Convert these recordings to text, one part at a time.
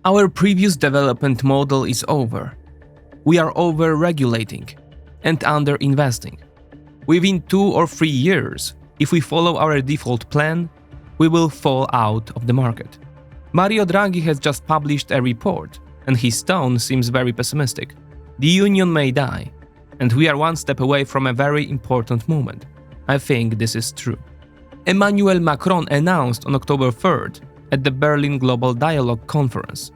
Our previous development model is over. We are over-regulating and under-investing. Within 2 or 3 years, if we follow our default plan, we will fall out of the market. Mario Draghi has just published a report, and his tone seems very pessimistic. The union may die, and we are one step away from a very important moment. I think this is true. Emmanuel Macron announced on October 3rd at the Berlin Global Dialogue Conference.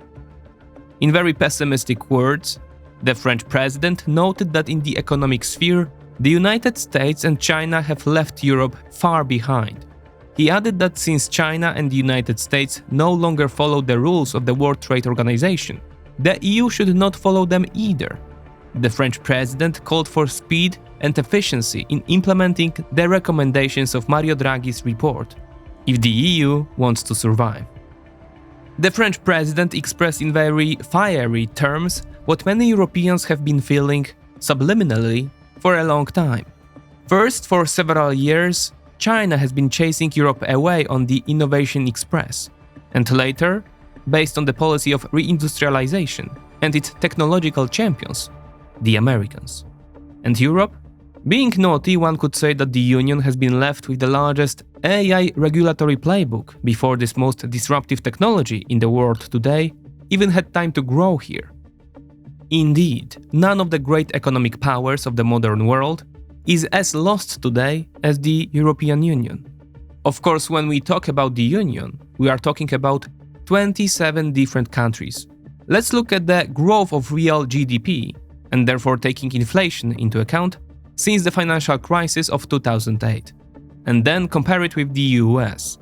In very pessimistic words, the French president noted that in the economic sphere, the United States and China have left Europe far behind. He added that since China and the United States no longer follow the rules of the World Trade Organization, the EU should not follow them either. The French president called for speed and efficiency in implementing the recommendations of Mario Draghi's report, if the EU wants to survive. The French president expressed in very fiery terms what many Europeans have been feeling subliminally for a long time. First, for several years, China has been chasing Europe away on the Innovation Express, and later, based on the policy of reindustrialization and its technological champions, the Americans. And Europe? Being naughty, one could say that the Union has been left with the largest AI regulatory playbook before this most disruptive technology in the world today even had time to grow here. Indeed, none of the great economic powers of the modern world is as lost today as the European Union. Of course, when we talk about the Union, we are talking about 27 different countries. Let's look at the growth of real GDP, and therefore taking inflation into account, since the financial crisis of 2008, and then compare it with the US.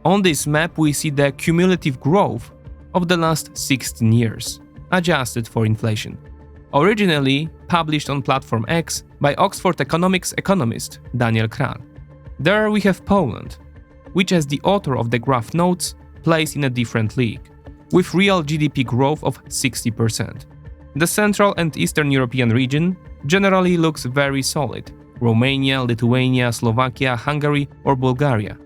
On this map we see the cumulative growth of the last 16 years, adjusted for inflation. Originally published on Platform X by Oxford economics economist Daniel Kral. There we have Poland, which as the author of the graph notes, plays in a different league, with real GDP growth of 60%. The Central and Eastern European region generally looks very solid: Romania, Lithuania, Slovakia, Hungary or Bulgaria.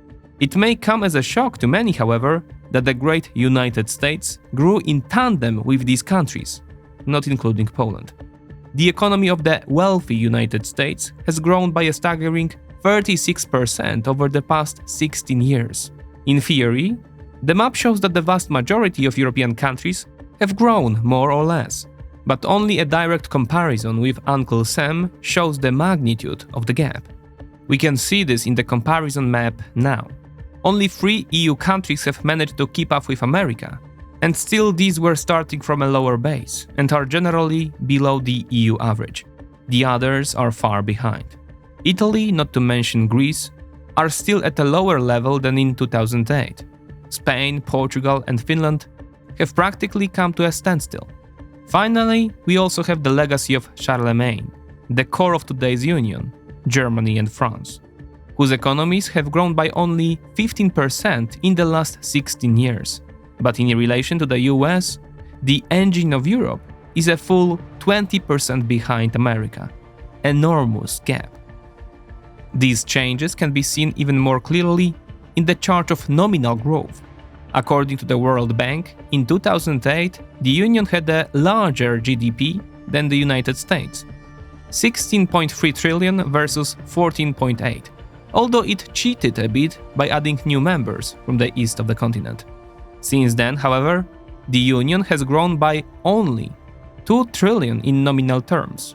It may come as a shock to many, however, that the great United States grew in tandem with these countries, not including Poland. The economy of the wealthy United States has grown by a staggering 36% over the past 16 years. In theory, the map shows that the vast majority of European countries have grown more or less, but only a direct comparison with Uncle Sam shows the magnitude of the gap. We can see this in the comparison map now. Only 3 EU countries have managed to keep up with America, and still these were starting from a lower base and are generally below the EU average. The others are far behind. Italy, not to mention Greece, are still at a lower level than in 2008. Spain, Portugal and Finland have practically come to a standstill. Finally, we also have the legacy of Charlemagne, the core of today's Union, Germany and France, whose economies have grown by only 15% in the last 16 years. But in relation to the US, the engine of Europe is a full 20% behind America. Enormous gap. These changes can be seen even more clearly in the chart of nominal growth. According to the World Bank, in 2008, the Union had a larger GDP than the United States, 16.3 trillion versus 14.8, although it cheated a bit by adding new members from the east of the continent. Since then, however, the Union has grown by only 2 trillion in nominal terms.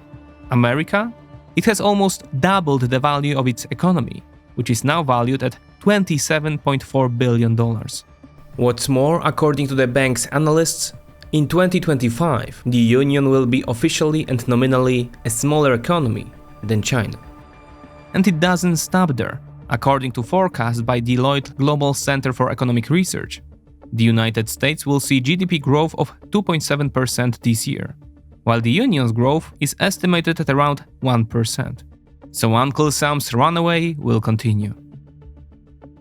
America? It has almost doubled the value of its economy, which is now valued at $27.4 billion. What's more, according to the bank's analysts, in 2025, the Union will be officially and nominally a smaller economy than China. And it doesn't stop there. According to forecasts by Deloitte Global Center for Economic Research, the United States will see GDP growth of 2.7% this year, while the Union's growth is estimated at around 1%. So Uncle Sam's runaway will continue.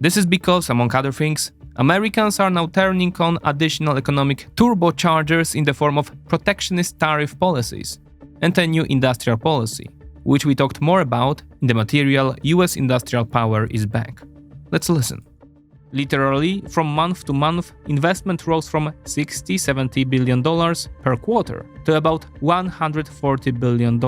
This is because, among other things, Americans are now turning on additional economic turbochargers in the form of protectionist tariff policies and a new industrial policy, which we talked more about in the material US Industrial Power is Back. Let's listen. Literally, from month to month, investment rose from $60-70 billion per quarter to about $140 billion.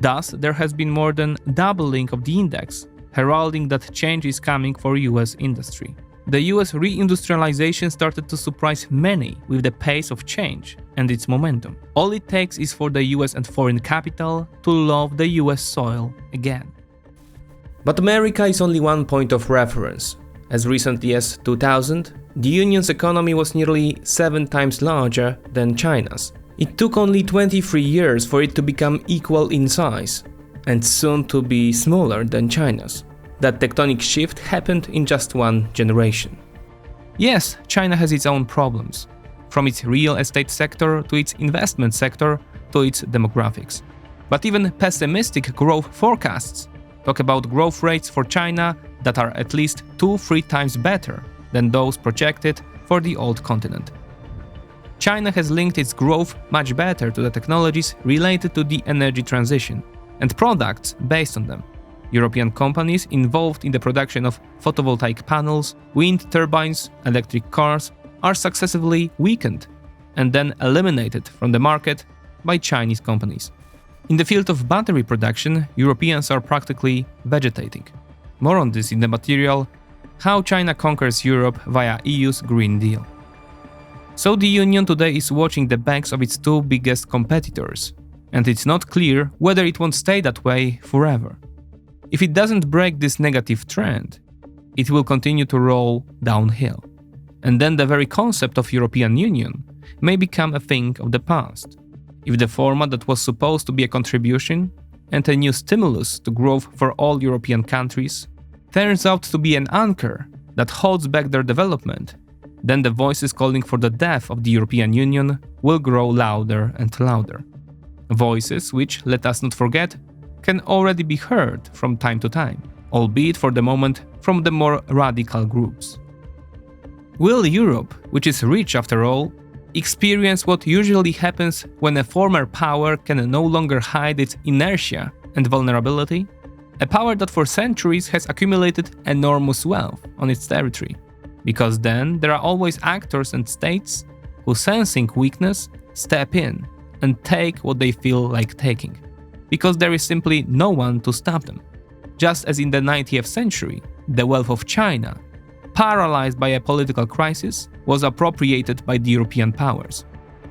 Thus, there has been more than doubling of the index, heralding that change is coming for US industry. The US reindustrialization started to surprise many with the pace of change and its momentum. All it takes is for the US and foreign capital to love the US soil again. But America is only one point of reference. As recently as 2000, the Union's economy was nearly 7 times larger than China's. It took only 23 years for it to become equal in size, and soon to be smaller than China's. That tectonic shift happened in just one generation. Yes, China has its own problems, from its real estate sector to its investment sector to its demographics. But even pessimistic growth forecasts talk about growth rates for China that are at least 2-3 times better than those projected for the old continent. China has linked its growth much better to the technologies related to the energy transition and products based on them. European companies involved in the production of photovoltaic panels, wind turbines, electric cars are successively weakened and then eliminated from the market by Chinese companies. In the field of battery production, Europeans are practically vegetating. More on this in the material How China Conquers Europe via EU's Green Deal. So the Union today is watching the backs of its 2 biggest competitors, and it's not clear whether it won't stay that way forever. If it doesn't break this negative trend, it will continue to roll downhill. And then the very concept of European Union may become a thing of the past. If the format that was supposed to be a contribution and a new stimulus to growth for all European countries turns out to be an anchor that holds back their development, then the voices calling for the death of the European Union will grow louder and louder. Voices which, let us not forget, can already be heard from time to time, albeit for the moment from the more radical groups. Will Europe, which is rich after all, experience what usually happens when a former power can no longer hide its inertia and vulnerability? A power that for centuries has accumulated enormous wealth on its territory. Because then there are always actors and states who, sensing weakness, step in and take what they feel like taking. Because there is simply no one to stop them. Just as in the 19th century, the wealth of China, paralyzed by a political crisis, was appropriated by the European powers.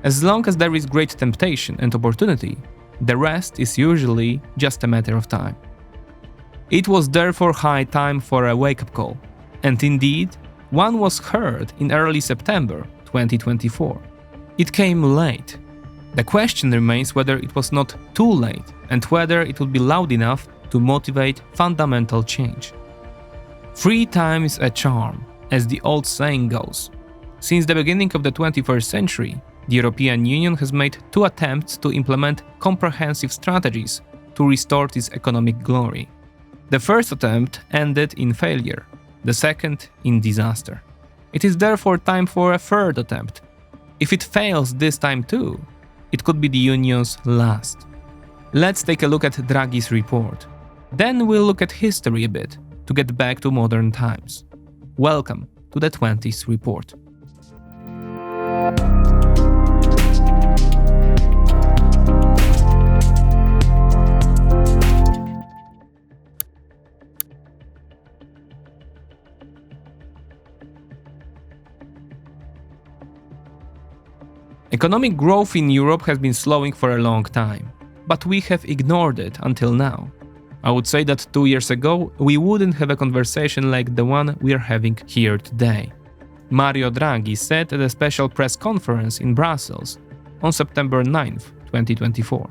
As long as there is great temptation and opportunity, the rest is usually just a matter of time. It was therefore high time for a wake-up call, and indeed, one was heard in early September 2024. It came late. The question remains whether it was not too late and whether it would be loud enough to motivate fundamental change. 3 times a charm, as the old saying goes. Since the beginning of the 21st century, the European Union has made 2 attempts to implement comprehensive strategies to restore its economic glory. The first attempt ended in failure, the second in disaster. It is therefore time for a third attempt. If it fails this time too, it could be the Union's last. Let's take a look at Draghi's report. Then we'll look at history a bit to get back to modern times. Welcome to the 20th report. Economic growth in Europe has been slowing for a long time, but we have ignored it until now. I would say that 2 years ago, we wouldn't have a conversation like the one we are having here today. Mario Draghi said at a special press conference in Brussels on September 9, 2024.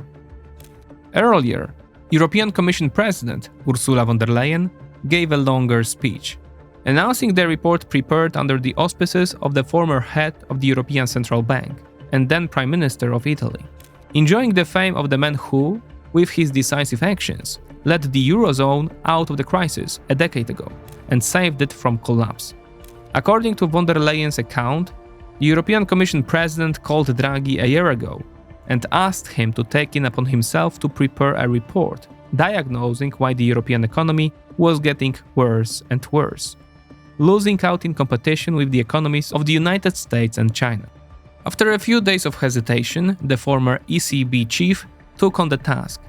Earlier, European Commission President Ursula von der Leyen gave a longer speech, announcing the report prepared under the auspices of the former head of the European Central Bank and then Prime Minister of Italy, enjoying the fame of the man who, with his decisive actions, led the Eurozone out of the crisis a decade ago and saved it from collapse. According to von der Leyen's account, the European Commission President called Draghi a year ago and asked him to take it upon himself to prepare a report diagnosing why the European economy was getting worse and worse. losing out in competition with the economies of the United States and China. After a few days of hesitation, the former ECB chief took on the task,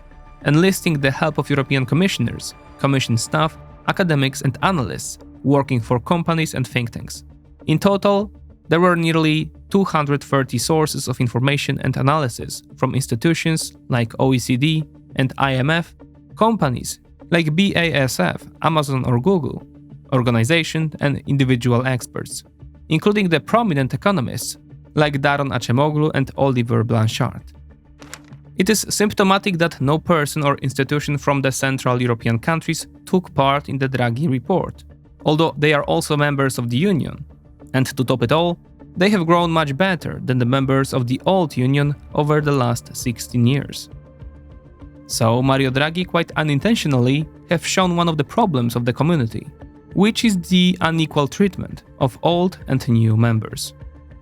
enlisting the help of European commissioners, Commission staff, academics and analysts working for companies and think tanks. In total, there were nearly 230 sources of information and analysis from institutions like OECD and IMF, companies like BASF, Amazon or Google, organizations and individual experts, including the prominent economists like Daron Acemoglu and Oliver Blanchard. It is symptomatic that no person or institution from the Central European countries took part in the Draghi report, although they are also members of the Union. And to top it all, they have grown much better than the members of the old Union over the last 16 years. So Mario Draghi quite unintentionally have shown one of the problems of the community, which is the unequal treatment of old and new members.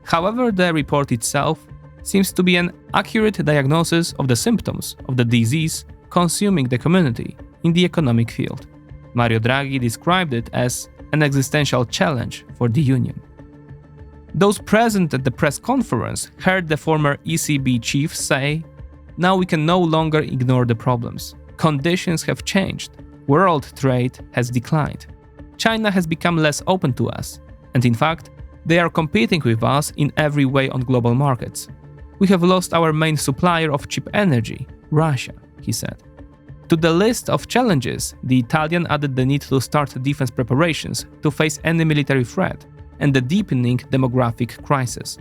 However, the report itself seems to be an accurate diagnosis of the symptoms of the disease consuming the community in the economic field. Mario Draghi described it as an existential challenge for the Union. Those present at the press conference heard the former ECB chief say, "Now we can no longer ignore the problems. Conditions have changed. World trade has declined. China has become less open to us, and in fact, they are competing with us in every way on global markets. We have lost our main supplier of cheap energy, Russia," he said. To the list of challenges, the Italian added the need to start defense preparations to face any military threat and the deepening demographic crisis.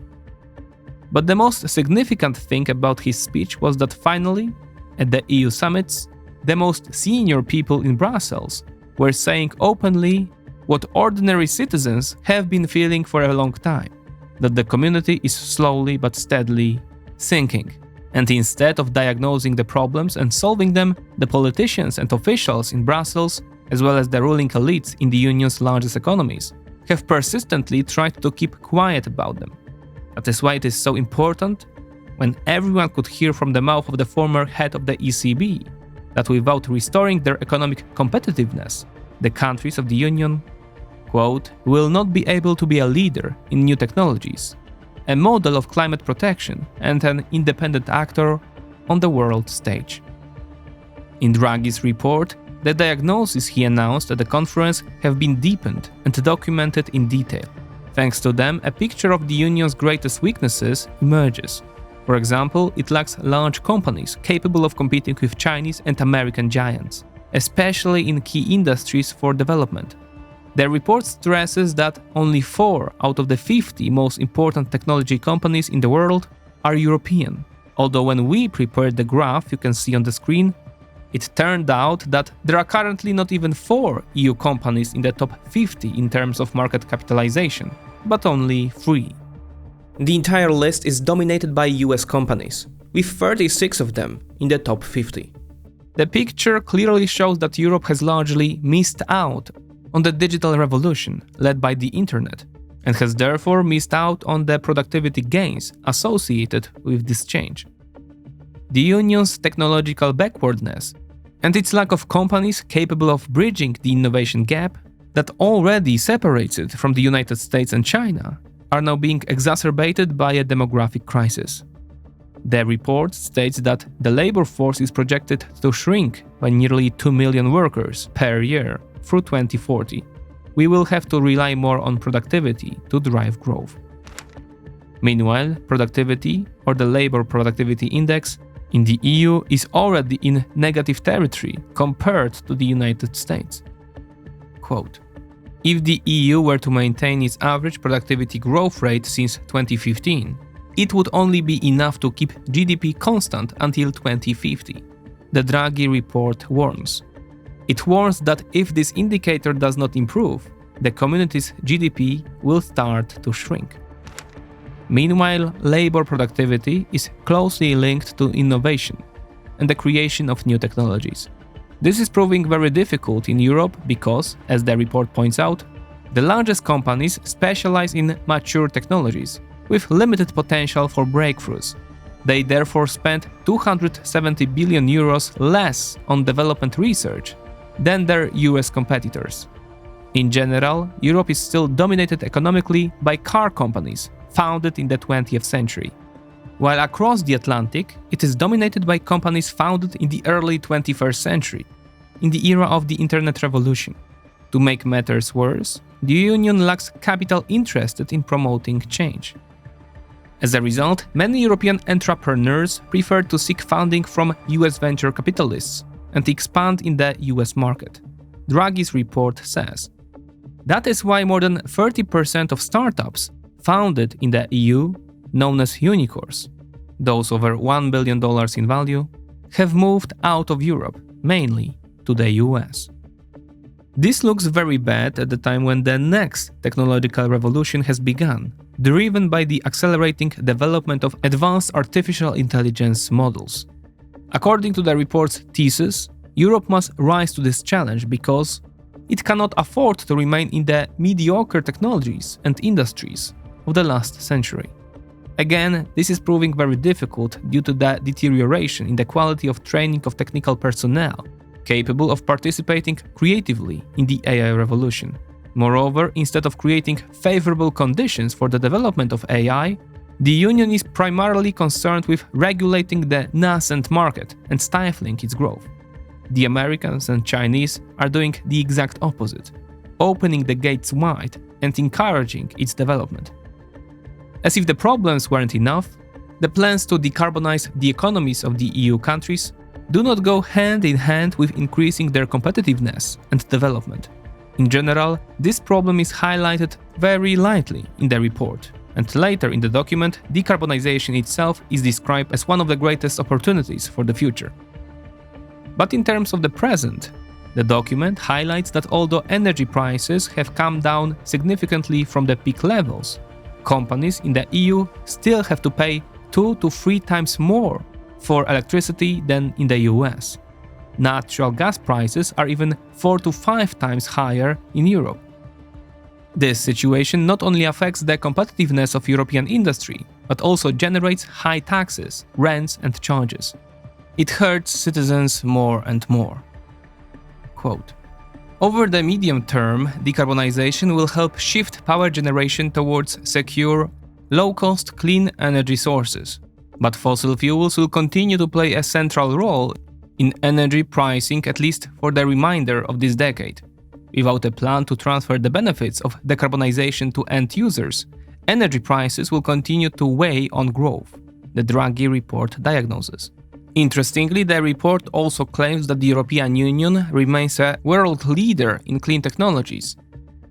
But the most significant thing about his speech was that finally, at the EU summits, the most senior people in Brussels were saying openly what ordinary citizens have been feeling for a long time, that the community is slowly but steadily sinking. And instead of diagnosing the problems and solving them, the politicians and officials in Brussels, as well as the ruling elites in the Union's largest economies, have persistently tried to keep quiet about them. That is why it is so important, when everyone could hear from the mouth of the former head of the ECB, that without restoring their economic competitiveness, the countries of the Union, quote, will not be able to be a leader in new technologies, a model of climate protection and an independent actor on the world stage. In Draghi's report, the diagnoses he announced at the conference have been deepened and documented in detail. Thanks to them, a picture of the Union's greatest weaknesses emerges. For example, it lacks large companies capable of competing with Chinese and American giants, especially in key industries for development. The report stresses that only 4 out of the 50 most important technology companies in the world are European. Although when we prepared the graph you can see on the screen, it turned out that there are currently not even 4 EU companies in the top 50 in terms of market capitalization, but only 3. The entire list is dominated by US companies, with 36 of them in the top 50. The picture clearly shows that Europe has largely missed out on the digital revolution led by the internet, and has therefore missed out on the productivity gains associated with this change. The Union's technological backwardness and its lack of companies capable of bridging the innovation gap that already separates it from the United States and China are now being exacerbated by a demographic crisis. The report states that the labor force is projected to shrink by nearly 2 million workers per year through 2040. We will have to rely more on productivity to drive growth. Meanwhile, productivity, or the Labor Productivity Index, in the EU is already in negative territory compared to the United States. Quote, "If the EU were to maintain its average productivity growth rate since 2015, it would only be enough to keep GDP constant until 2050, the Draghi report warns. It warns that if this indicator does not improve, the community's GDP will start to shrink. Meanwhile, labor productivity is closely linked to innovation and the creation of new technologies. This is proving very difficult in Europe because, as the report points out, the largest companies specialize in mature technologies with limited potential for breakthroughs. They therefore spend 270 billion euros less on development research than their US competitors. In general, Europe is still dominated economically by car companies founded in the 20th century, while across the Atlantic, it is dominated by companies founded in the early 21st century, in the era of the Internet Revolution. To make matters worse, the Union lacks capital interested in promoting change. As a result, many European entrepreneurs prefer to seek funding from US venture capitalists and expand in the US market. Draghi's report says. That is why more than 30% of startups founded in the EU, known as unicorns, those over $1 billion in value, have moved out of Europe, mainly to the US. This looks very bad at the time when the next technological revolution has begun, driven by the accelerating development of advanced artificial intelligence models. According to the report's thesis, Europe must rise to this challenge because it cannot afford to remain in the mediocre technologies and industries of the last century. Again, this is proving very difficult due to the deterioration in the quality of training of technical personnel capable of participating creatively in the AI revolution. Moreover, instead of creating favorable conditions for the development of AI, the Union is primarily concerned with regulating the nascent market and stifling its growth. The Americans and Chinese are doing the exact opposite, opening the gates wide and encouraging its development. As if the problems weren't enough, the plans to decarbonize the economies of the EU countries do not go hand in hand with increasing their competitiveness and development. In general, this problem is highlighted very lightly in the report, and later in the document, decarbonization itself is described as one of the greatest opportunities for the future. But in terms of the present, the document highlights that although energy prices have come down significantly from the peak levels, companies in the EU still have to pay 2 to 3 times more for electricity than in the US. Natural gas prices are even 4 to 5 times higher in Europe. This situation not only affects the competitiveness of European industry, but also generates high taxes, rents and charges. It hurts citizens more and more. Quote, over the medium term, decarbonization will help shift power generation towards secure, low-cost clean energy sources. But fossil fuels will continue to play a central role in energy pricing at least for the remainder of this decade. Without a plan to transfer the benefits of decarbonization to end users, energy prices will continue to weigh on growth, the Draghi report diagnoses. Interestingly, the report also claims that the European Union remains a world leader in clean technologies,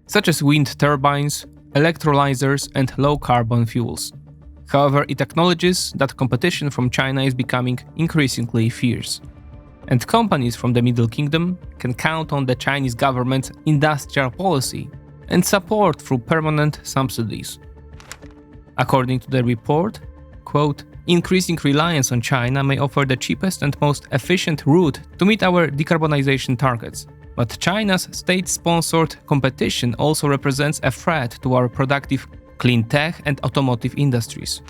such as wind turbines, electrolyzers, and low-carbon fuels. However, it acknowledges that competition from China is becoming increasingly fierce, and companies from the Middle Kingdom can count on the Chinese government's industrial policy and support through permanent subsidies. According to the report, quote, increasing reliance on China may offer the cheapest and most efficient route to meet our decarbonization targets. But China's state-sponsored competition also represents a threat to our productive clean tech and automotive industries.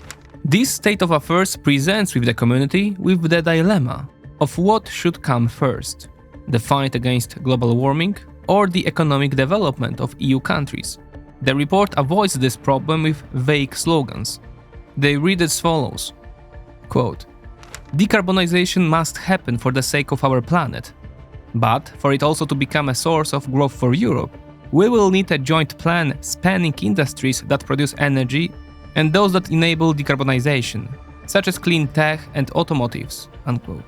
This state of affairs presents the community with the dilemma of what should come first, the fight against global warming or the economic development of EU countries. The report avoids this problem with vague slogans. They read as follows, quote, decarbonization must happen for the sake of our planet, but for it also to become a source of growth for Europe, we will need a joint plan spanning industries that produce energy and those that enable decarbonization, such as clean tech and automotives, unquote.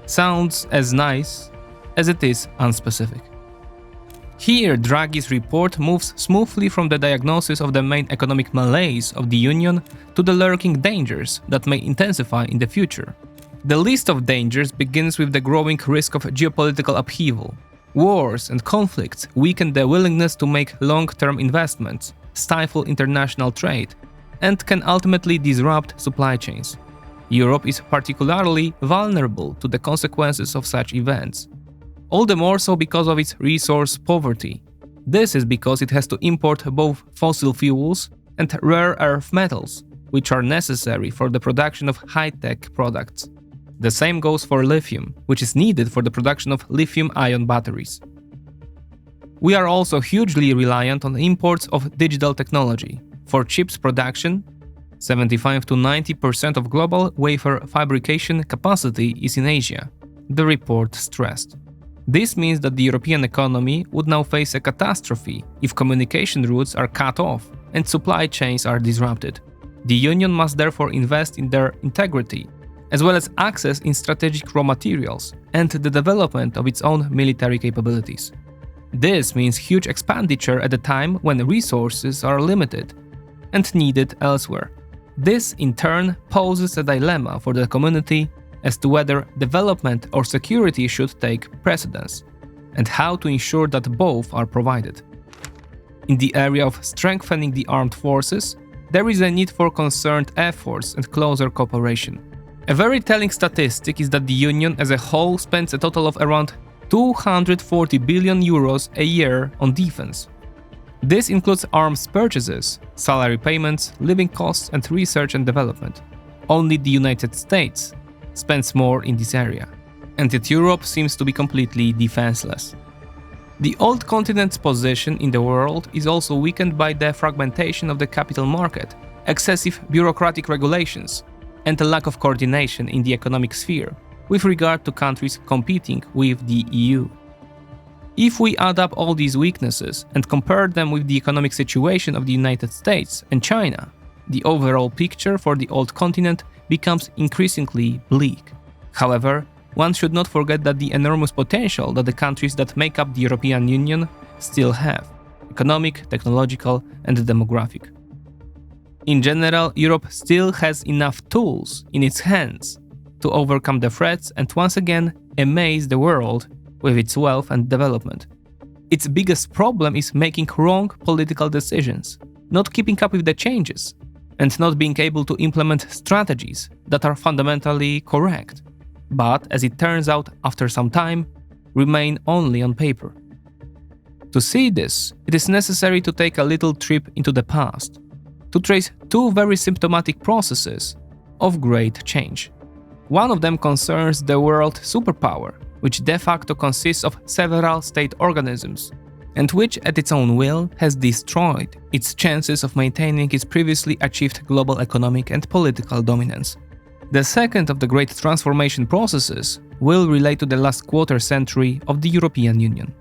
Sounds as nice as it is unspecific. Here, Draghi's report moves smoothly from the diagnosis of the main economic malaise of the Union to the lurking dangers that may intensify in the future. The list of dangers begins with the growing risk of geopolitical upheaval. Wars and conflicts weaken the willingness to make long-term investments, stifle international trade, and can ultimately disrupt supply chains. Europe is particularly vulnerable to the consequences of such events, all the more so because of its resource poverty. This is because it has to import both fossil fuels and rare earth metals, which are necessary for the production of high-tech products. The same goes for lithium, which is needed for the production of lithium-ion batteries. We are also hugely reliant on imports of digital technology. For chips production, 75 to 90% of global wafer fabrication capacity is in Asia, the report stressed. This means that the European economy would now face a catastrophe if communication routes are cut off and supply chains are disrupted. The Union must therefore invest in their integrity, as well as access in strategic raw materials and the development of its own military capabilities. This means huge expenditure at a time when resources are limited and needed elsewhere. This, in turn, poses a dilemma for the community as to whether development or security should take precedence, and how to ensure that both are provided. In the area of strengthening the armed forces, there is a need for concerted efforts and closer cooperation. A very telling statistic is that the Union as a whole spends a total of around 240 billion euros a year on defense. This includes arms purchases, salary payments, living costs, and research and development. Only the United States spends more in this area, and yet Europe seems to be completely defenseless. The old continent's position in the world is also weakened by the fragmentation of the capital market, excessive bureaucratic regulations, and a lack of coordination in the economic sphere with regard to countries competing with the EU. If we add up all these weaknesses and compare them with the economic situation of the United States and China, the overall picture for the old continent becomes increasingly bleak. However, one should not forget that the enormous potential that the countries that make up the European Union still have: economic, technological, and demographic. In general, Europe still has enough tools in its hands to overcome the threats and once again amaze the world with its wealth and development. Its biggest problem is making wrong political decisions, not keeping up with the changes, and not being able to implement strategies that are fundamentally correct, but, as it turns out after some time, remain only on paper. To see this, it is necessary to take a little trip into the past, to trace two very symptomatic processes of great change. One of them concerns the world superpower, which de facto consists of several state organisms, and which at its own will has destroyed its chances of maintaining its previously achieved global economic and political dominance. The second of the great transformation processes will relate to the last quarter century of the European Union.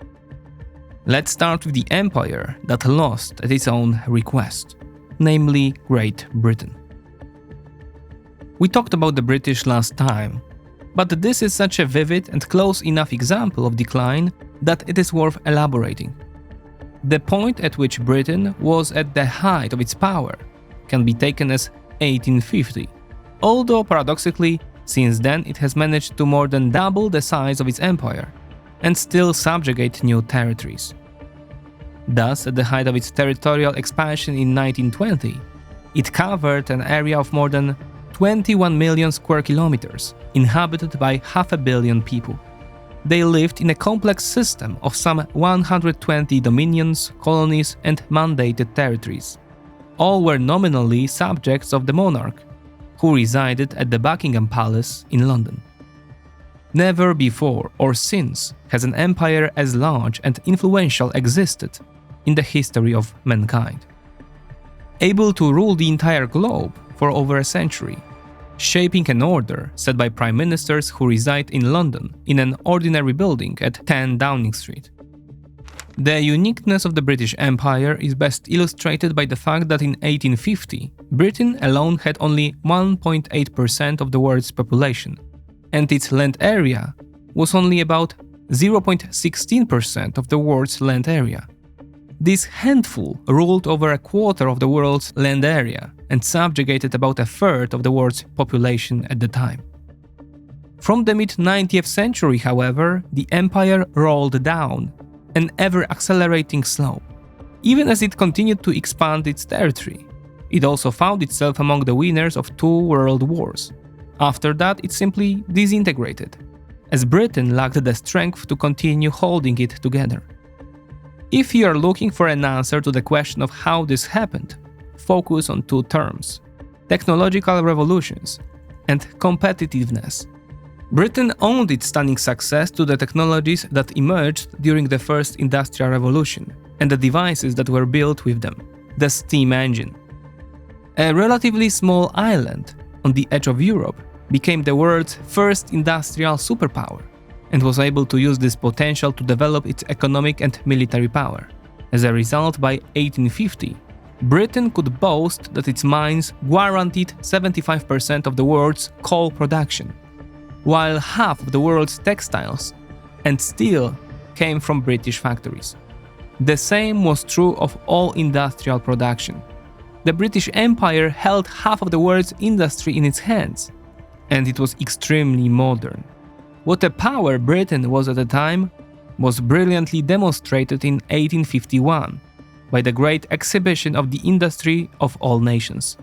Let's start with the empire that lost at its own request, namely Great Britain. We talked about the British last time, but this is such a vivid and close enough example of decline that it is worth elaborating. The point at which Britain was at the height of its power can be taken as 1850, although paradoxically, since then it has managed to more than double the size of its empire and still subjugate new territories. Thus, at the height of its territorial expansion in 1920, it covered an area of more than 21 million square kilometers, inhabited by 500 million people. They lived in a complex system of some 120 dominions, colonies, and mandated territories. All were nominally subjects of the monarch, who resided at the Buckingham Palace in London. Never before or since has an empire as large and influential existed in the history of mankind. Able to rule the entire globe for over a century, shaping an order set by prime ministers who reside in London in an ordinary building at 10 Downing Street. The uniqueness of the British Empire is best illustrated by the fact that in 1850, Britain alone had only 1.8% of the world's population, and its land area was only about 0.16% of the world's land area. This handful ruled over a quarter of the world's land area and subjugated about a third of the world's population at the time. From the mid-19th century, however, the empire rolled down an ever-accelerating slope. Even as it continued to expand its territory, it also found itself among the winners of 2 world wars. After that, it simply disintegrated, as Britain lacked the strength to continue holding it together. If you are looking for an answer to the question of how this happened, focus on 2 terms: technological revolutions and competitiveness. Britain owed its stunning success to the technologies that emerged during the first industrial revolution and the devices that were built with them, the steam engine. A relatively small island on the edge of Europe became the world's first industrial superpower and was able to use this potential to develop its economic and military power. As a result, by 1850, Britain could boast that its mines guaranteed 75% of the world's coal production, while half of the world's textiles and steel came from British factories. The same was true of all industrial production. The British Empire held half of the world's industry in its hands, and it was extremely modern. What a power Britain was at the time was brilliantly demonstrated in 1851 by the Great Exhibition of the Industry of All Nations.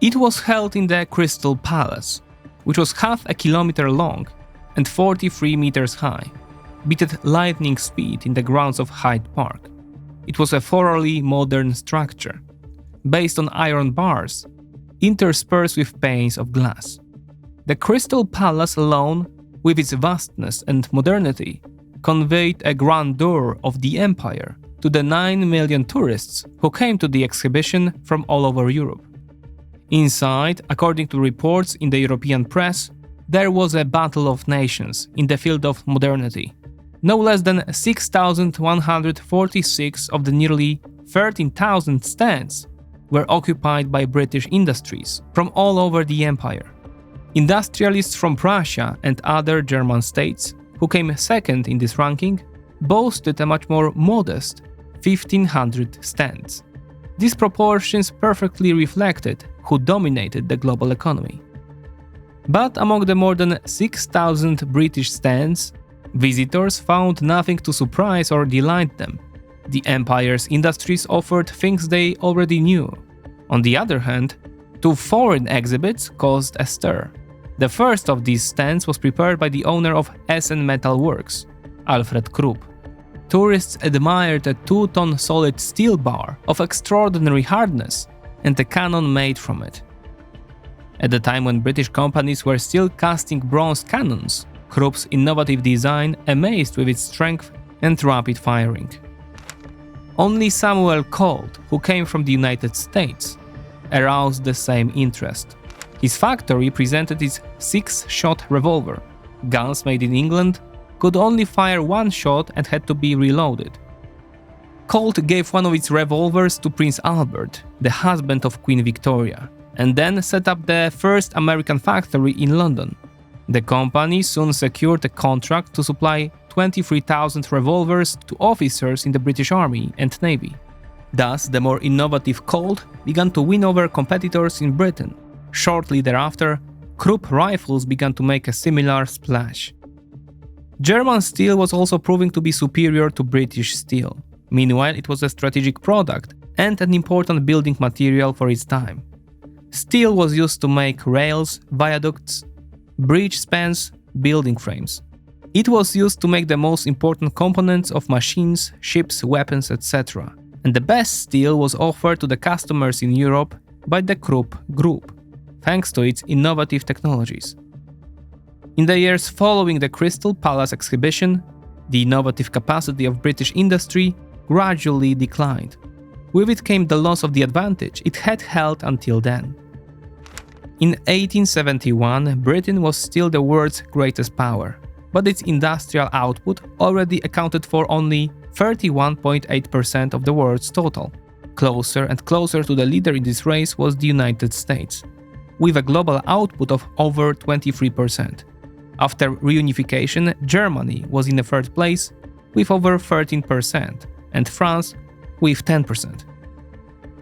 It was held in the Crystal Palace, which was half a kilometer long and 43 meters high, beat at lightning speed in the grounds of Hyde Park. It was a thoroughly modern structure, based on iron bars, interspersed with panes of glass. The Crystal Palace alone, with its vastness and modernity, conveyed a grandeur of the empire to the 9 million tourists who came to the exhibition from all over Europe. Inside, according to reports in the European press, there was a battle of nations in the field of modernity. No less than 6,146 of the nearly 13,000 stands were occupied by British industries from all over the empire. Industrialists from Prussia and other German states, who came second in this ranking, boasted a much more modest 1,500 stands. These proportions perfectly reflected who dominated the global economy. But among the more than 6,000 British stands, visitors found nothing to surprise or delight them. The empire's industries offered things they already knew. On the other hand, 2 foreign exhibits caused a stir. The first of these stands was prepared by the owner of Essen Metal Works, Alfred Krupp. Tourists admired a 2-ton solid steel bar of extraordinary hardness and a cannon made from it. At the time when British companies were still casting bronze cannons, Krupp's innovative design amazed with its strength and rapid firing. Only Samuel Colt, who came from the United States, aroused the same interest. His factory presented its 6-shot revolver. Guns made in England could only fire 1 shot and had to be reloaded. Colt gave one of its revolvers to Prince Albert, the husband of Queen Victoria, and then set up the first American factory in London. The company soon secured a contract to supply 23,000 revolvers to officers in the British Army and Navy. Thus, the more innovative Colt began to win over competitors in Britain. Shortly thereafter, Krupp rifles began to make a similar splash. German steel was also proving to be superior to British steel. Meanwhile, it was a strategic product and an important building material for its time. Steel was used to make rails, viaducts, bridge spans, building frames. It was used to make the most important components of machines, ships, weapons, etc. And the best steel was offered to the customers in Europe by the Krupp Group, thanks to its innovative technologies. In the years following the Crystal Palace exhibition, the innovative capacity of British industry gradually declined. With it came the loss of the advantage it had held until then. In 1871, Britain was still the world's greatest power, but its industrial output already accounted for only 31.8% of the world's total. Closer and closer to the leader in this race was the United States, with a global output of over 23%. After reunification, Germany was in the third place with over 13%, and France with 10%.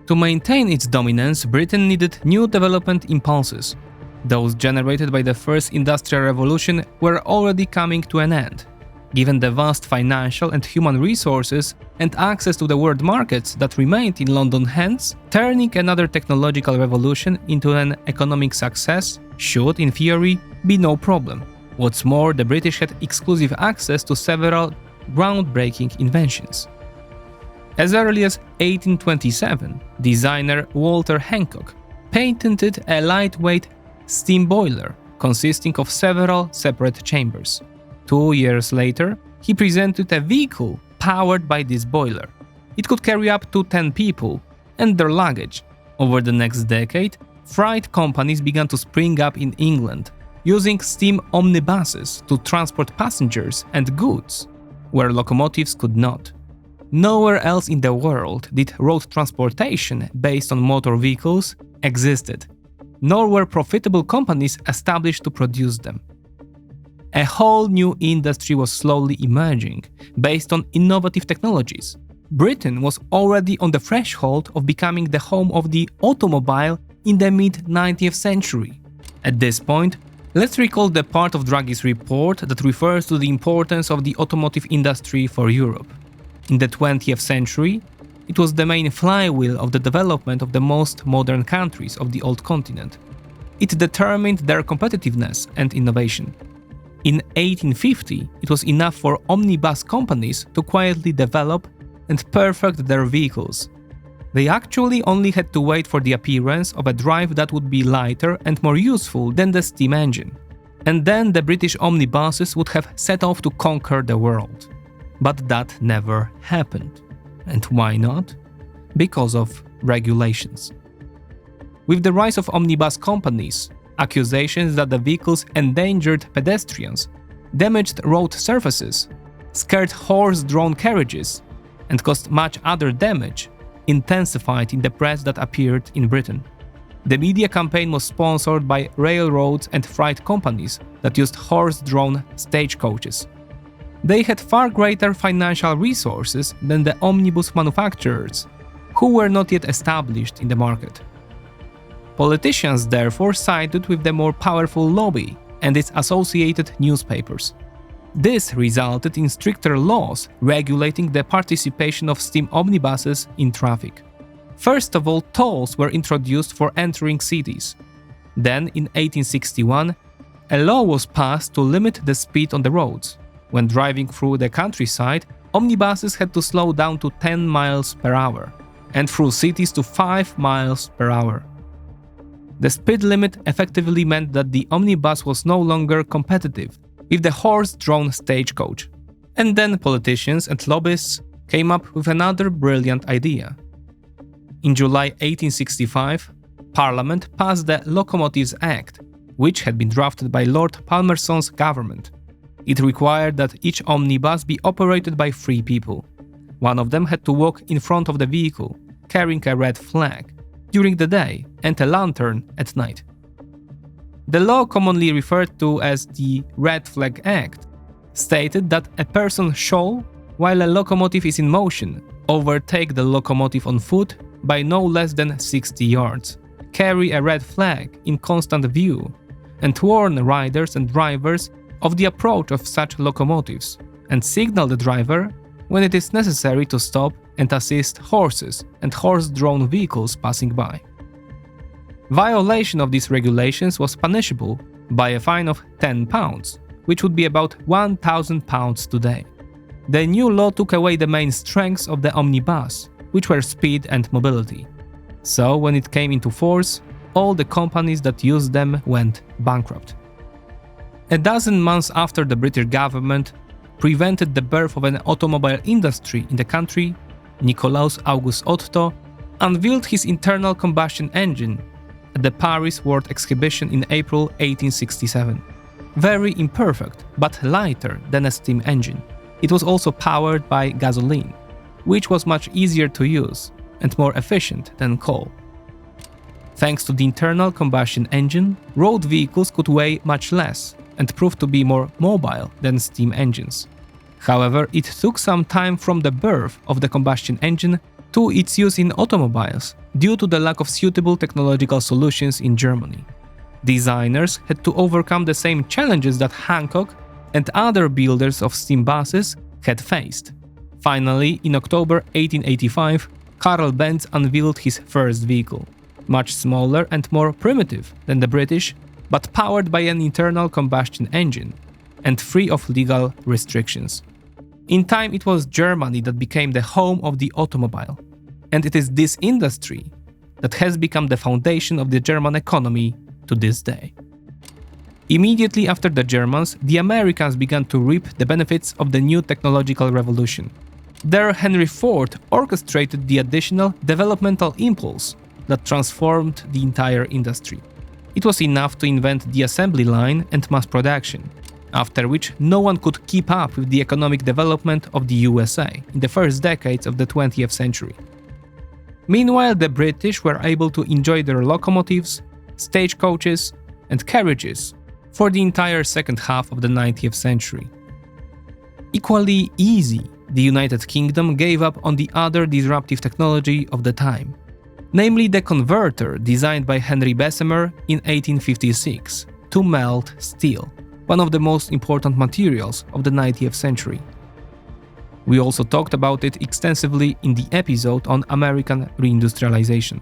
To maintain its dominance, Britain needed new development impulses. Those generated by the first industrial revolution were already coming to an end. Given the vast financial and human resources and access to the world markets that remained in London's hands, turning another technological revolution into an economic success should, in theory, be no problem. What's more, the British had exclusive access to several groundbreaking inventions. As early as 1827, designer Walter Hancock patented a lightweight steam boiler consisting of several separate chambers. 2 years later, he presented a vehicle powered by this boiler. It could carry up to 10 people and their luggage. Over the next decade, freight companies began to spring up in England, using steam omnibuses to transport passengers and goods, where locomotives could not. Nowhere else in the world did road transportation based on motor vehicles existed, nor were profitable companies established to produce them. A whole new industry was slowly emerging, based on innovative technologies. Britain was already on the threshold of becoming the home of the automobile in the mid-19th century. At this point, let's recall the part of Draghi's report that refers to the importance of the automotive industry for Europe. In the 20th century, it was the main flywheel of the development of the most modern countries of the old continent. It determined their competitiveness and innovation. In 1850, it was enough for omnibus companies to quietly develop and perfect their vehicles. They actually only had to wait for the appearance of a drive that would be lighter and more useful than the steam engine. And then the British omnibuses would have set off to conquer the world. But that never happened. And why not? Because of regulations. With the rise of omnibus companies, accusations that the vehicles endangered pedestrians, damaged road surfaces, scared horse-drawn carriages, and caused much other damage, intensified in the press that appeared in Britain. The media campaign was sponsored by railroads and freight companies that used horse-drawn stagecoaches. They had far greater financial resources than the omnibus manufacturers, who were not yet established in the market. Politicians therefore sided with the more powerful lobby and its associated newspapers. This resulted in stricter laws regulating the participation of steam omnibuses in traffic. First of all, tolls were introduced for entering cities. Then, in 1861, a law was passed to limit the speed on the roads. When driving through the countryside, omnibuses had to slow down to 10 miles per hour, and through cities to 5 miles per hour. The speed limit effectively meant that the omnibus was no longer competitive with the horse-drawn stagecoach. And then politicians and lobbyists came up with another brilliant idea. In July 1865, Parliament passed the Locomotives Act, which had been drafted by Lord Palmerston's government. It required that each omnibus be operated by 3 people. One of them had to walk in front of the vehicle, carrying a red flag during the day and a lantern at night. The law, commonly referred to as the Red Flag Act, stated that a person shall, while a locomotive is in motion, overtake the locomotive on foot by no less than 60 yards, carry a red flag in constant view, and warn riders and drivers of the approach of such locomotives, and signal the driver when it is necessary to stop and assist horses and horse-drawn vehicles passing by. Violation of these regulations was punishable by a fine of £10, which would be about £1,000 today. The new law took away the main strengths of the omnibus, which were speed and mobility. So, when it came into force, all the companies that used them went bankrupt. A dozen months after the British government prevented the birth of an automobile industry in the country, Nicolaus August Otto unveiled his internal combustion engine at the Paris World Exhibition in April 1867. Very imperfect, but lighter than a steam engine. It was also powered by gasoline, which was much easier to use and more efficient than coal. Thanks to the internal combustion engine, road vehicles could weigh much less and proved to be more mobile than steam engines. However, it took some time from the birth of the combustion engine to its use in automobiles due to the lack of suitable technological solutions in Germany. Designers had to overcome the same challenges that Hancock and other builders of steam buses had faced. Finally, in October 1885, Karl Benz unveiled his first vehicle, much smaller and more primitive than the British, but powered by an internal combustion engine and free of legal restrictions. In time, it was Germany that became the home of the automobile, and it is this industry that has become the foundation of the German economy to this day. Immediately after the Germans, the Americans began to reap the benefits of the new technological revolution. There, Henry Ford orchestrated the additional developmental impulse that transformed the entire industry. It was enough to invent the assembly line and mass production, after which no one could keep up with the economic development of the USA in the first decades of the 20th century. Meanwhile, the British were able to enjoy their locomotives, stagecoaches, and carriages for the entire second half of the 19th century. Equally easy, the United Kingdom gave up on the other disruptive technology of the time, namely the converter designed by Henry Bessemer in 1856 to melt steel, one of the most important materials of the 19th century. We also talked about it extensively in the episode on American reindustrialization.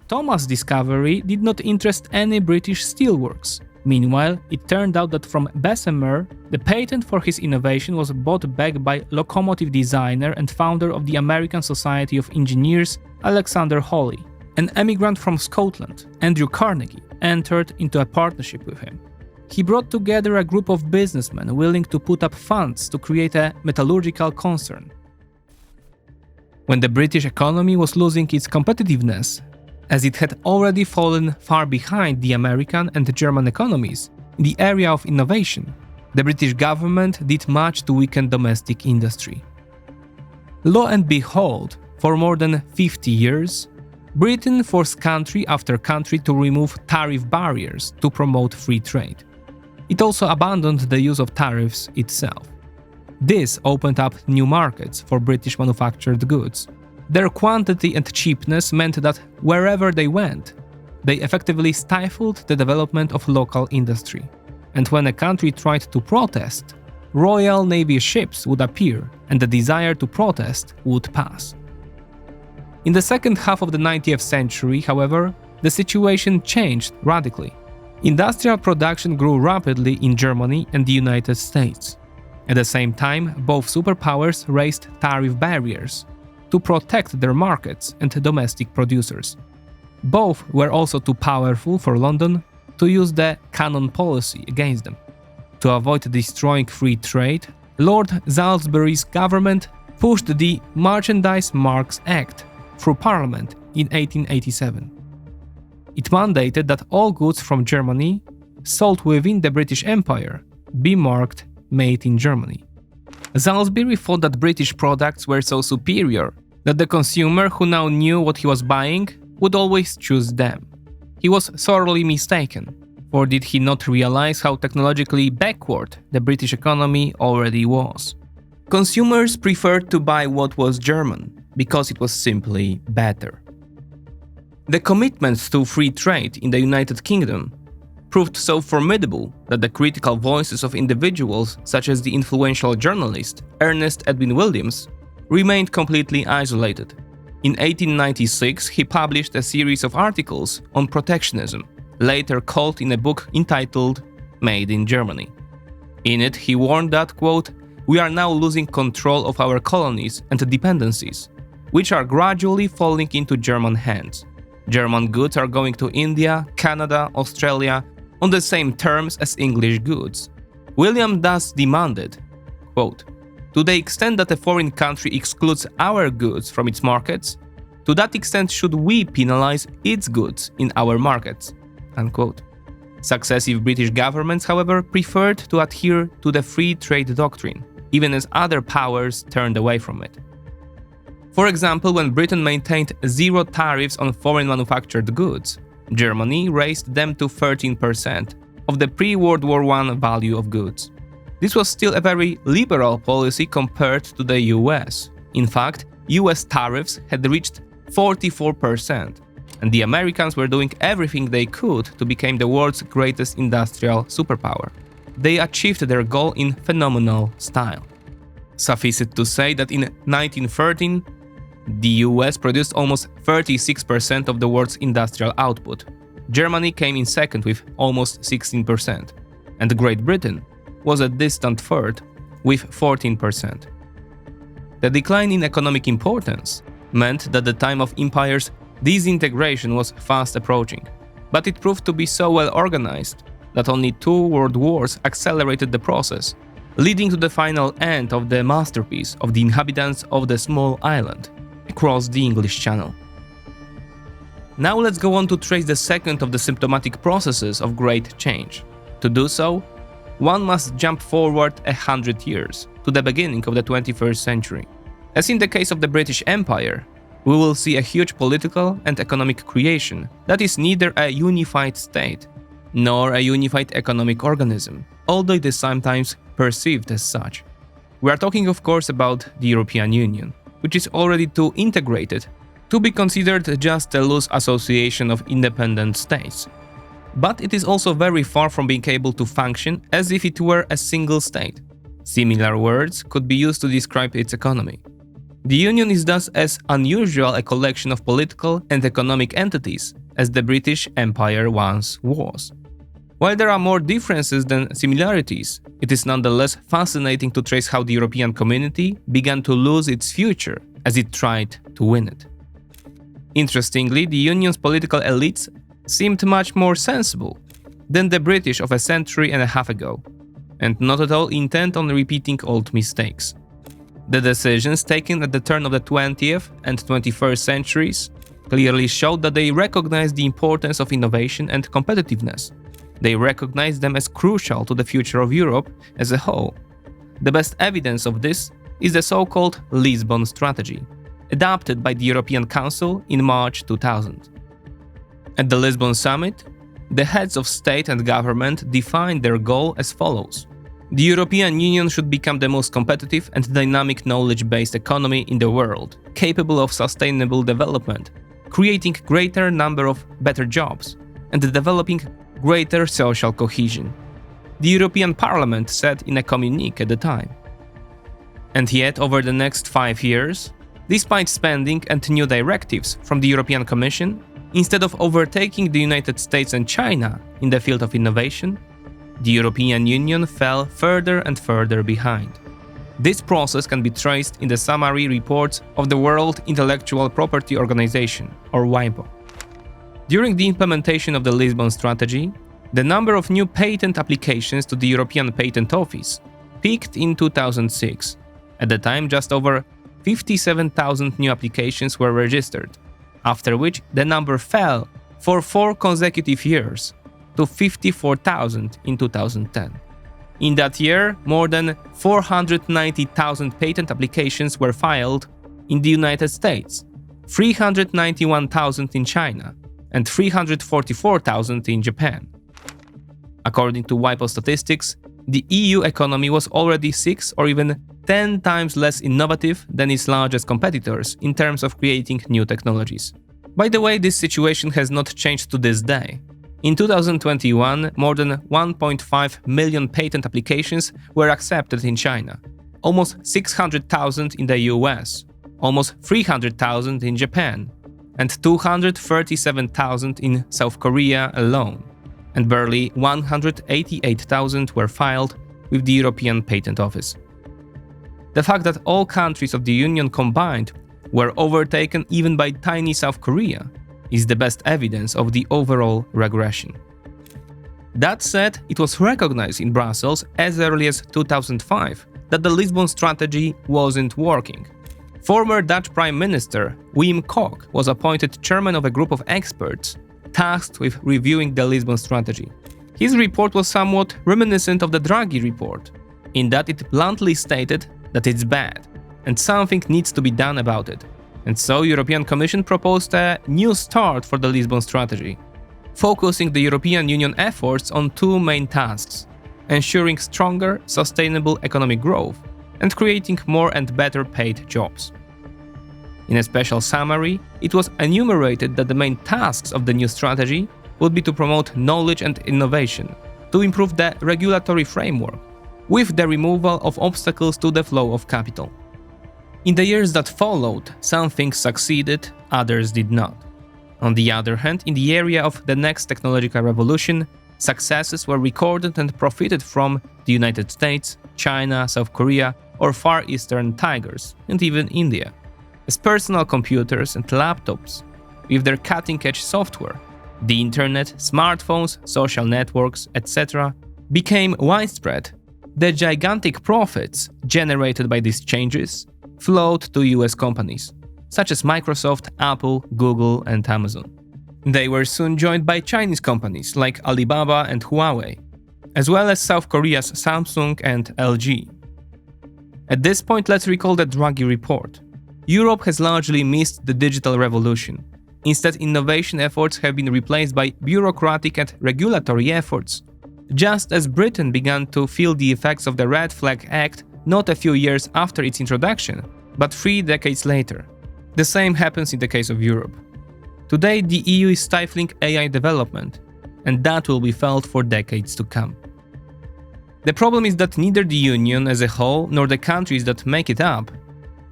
Thomas' discovery did not interest any British steelworks. Meanwhile, it turned out that from Bessemer, the patent for his innovation was bought back by locomotive designer and founder of the American Society of Engineers, Alexander Hawley. An emigrant from Scotland, Andrew Carnegie, entered into a partnership with him. He brought together a group of businessmen willing to put up funds to create a metallurgical concern. When the British economy was losing its competitiveness, as it had already fallen far behind the American and German economies in the area of innovation, the British government did much to weaken domestic industry. Lo and behold, for more than 50 years, Britain forced country after country to remove tariff barriers to promote free trade. It also abandoned the use of tariffs itself. This opened up new markets for British manufactured goods. Their quantity and cheapness meant that wherever they went, they effectively stifled the development of local industry. And when a country tried to protest, Royal Navy ships would appear and the desire to protest would pass. In the second half of the 19th century, however, the situation changed radically. Industrial production grew rapidly in Germany and the United States. At the same time, both superpowers raised tariff barriers to protect their markets and domestic producers. Both were also too powerful for London to use the canon policy against them. To avoid destroying free trade, Lord Salisbury's government pushed the Merchandise Marks Act through Parliament in 1887. It mandated that all goods from Germany sold within the British Empire be marked Made in Germany. Salisbury thought that British products were so superior that the consumer who now knew what he was buying would always choose them. He was sorely mistaken, or did he not realize how technologically backward the British economy already was? Consumers preferred to buy what was German because it was simply better. The commitment to free trade in the United Kingdom proved so formidable that the critical voices of individuals such as the influential journalist Ernest Edwin Williams remained completely isolated. In 1896, he published a series of articles on protectionism, later called in a book entitled Made in Germany. In it, he warned that, quote, "We are now losing control of our colonies and dependencies, which are gradually falling into German hands. German goods are going to India, Canada, Australia on the same terms as English goods." William thus demanded, quote, "To the extent that a foreign country excludes our goods from its markets, to that extent should we penalize its goods in our markets." Unquote. Successive British governments, however, preferred to adhere to the free trade doctrine, even as other powers turned away from it. For example, when Britain maintained zero tariffs on foreign manufactured goods, Germany raised them to 13% of the pre-World War I value of goods. This was still a very liberal policy compared to the US. In fact, US tariffs had reached 44%, and the Americans were doing everything they could to become the world's greatest industrial superpower. They achieved their goal in phenomenal style. Suffice it to say that in 1913, the US produced almost 36% of the world's industrial output. Germany came in second with almost 16%, and Great Britain was a distant third with 14%. The decline in economic importance meant that the time of empire's disintegration was fast approaching, but it proved to be so well organized that only 2 world wars accelerated the process, leading to the final end of the masterpiece of the inhabitants of the small island across the English Channel. Now let's go on to trace the second of the symptomatic processes of great change. To do so, one must jump forward 100 years, to the beginning of the 21st century. As in the case of the British Empire, we will see a huge political and economic creation that is neither a unified state nor a unified economic organism, although it is sometimes perceived as such. We are talking, of course, about the European Union, which is already too integrated to be considered just a loose association of independent states. But it is also very far from being able to function as if it were a single state. Similar words could be used to describe its economy. The Union is thus as unusual a collection of political and economic entities as the British Empire once was. While there are more differences than similarities, it is nonetheless fascinating to trace how the European community began to lose its future as it tried to win it. Interestingly, the Union's political elites seemed much more sensible than the British of a century and a half ago, and not at all intent on repeating old mistakes. The decisions taken at the turn of the 20th and 21st centuries clearly showed that they recognized the importance of innovation and competitiveness. They recognized them as crucial to the future of Europe as a whole. The best evidence of this is the so-called Lisbon Strategy, adopted by the European Council in March 2000. At the Lisbon Summit, the heads of state and government defined their goal as follows. The European Union should become the most competitive and dynamic knowledge-based economy in the world, capable of sustainable development, creating greater number of better jobs, and developing greater social cohesion. The European Parliament said in a communique at the time. And yet, over the next 5 years, despite spending and new directives from the European Commission, instead of overtaking the United States and China in the field of innovation, the European Union fell further and further behind. This process can be traced in the summary reports of the World Intellectual Property Organization, or WIPO. During the implementation of the Lisbon Strategy, the number of new patent applications to the European Patent Office peaked in 2006. At the time, just over 57,000 new applications were registered, after which the number fell for 4 consecutive years to 54,000 in 2010. In that year, more than 490,000 patent applications were filed in the United States, 391,000 in China, and 344,000 in Japan. According to WIPO statistics, the EU economy was already 6 or even 10 times less innovative than its largest competitors in terms of creating new technologies. By the way, this situation has not changed to this day. In 2021, more than 1.5 million patent applications were accepted in China, almost 600,000 in the US, almost 300,000 in Japan, and 237,000 in South Korea alone, and barely 188,000 were filed with the European Patent Office. The fact that all countries of the Union combined were overtaken even by tiny South Korea is the best evidence of the overall regression. That said, it was recognized in Brussels as early as 2005 that the Lisbon Strategy wasn't working. Former Dutch Prime Minister Wim Kok was appointed chairman of a group of experts tasked with reviewing the Lisbon Strategy. His report was somewhat reminiscent of the Draghi report, in that it bluntly stated that it's bad and something needs to be done about it. And so European Commission proposed a new start for the Lisbon Strategy, focusing the European Union efforts on 2 main tasks: ensuring stronger, sustainable economic growth and creating more and better paid jobs. In a special summary, it was enumerated that the main tasks of the new strategy would be to promote knowledge and innovation, to improve the regulatory framework, with the removal of obstacles to the flow of capital. In the years that followed, some things succeeded, others did not. On the other hand, in the area of the next technological revolution, successes were recorded and profited from the United States, China, South Korea, or Far Eastern tigers, and even India. As personal computers and laptops, with their cutting-edge software, The internet, smartphones, social networks, etc. became widespread, the gigantic profits generated by these changes flowed to US companies, such as Microsoft, Apple, Google, and Amazon. They were soon joined by Chinese companies like Alibaba and Huawei, as well as South Korea's Samsung and LG. At this point, let's recall the Draghi report. Europe has largely missed the digital revolution. Instead, innovation efforts have been replaced by bureaucratic and regulatory efforts. Just as Britain began to feel the effects of the Red Flag Act not a few years after its introduction, but 3 decades later. The same happens in the case of Europe. Today, the EU is stifling AI development, and that will be felt for decades to come. The problem is that neither the Union as a whole nor the countries that make it up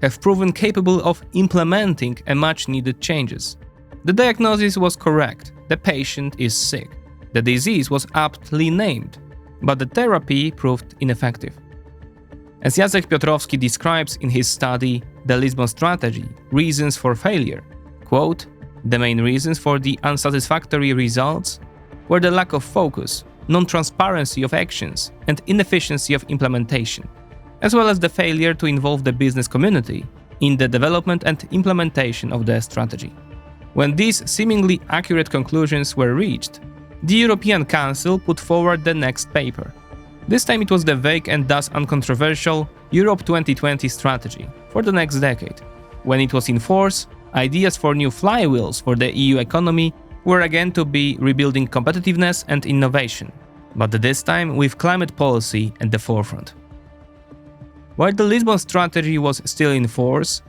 have proven capable of implementing a much-needed changes. The diagnosis was correct, the patient is sick. The disease was aptly named, but the therapy proved ineffective. As Jacek Piotrowski describes in his study The Lisbon Strategy, Reasons for Failure, quote, "The main reasons for the unsatisfactory results were the lack of focus, non-transparency of actions, and inefficiency of implementation, as well as the failure to involve the business community in the development and implementation of the strategy." When these seemingly accurate conclusions were reached, the European Council put forward the next paper. This time it was the vague and thus uncontroversial Europe 2020 strategy for the next decade. When it was in force, ideas for new flywheels for the EU economy were again to be rebuilding competitiveness and innovation, but this time with climate policy at the forefront. While the Lisbon strategy was still in force,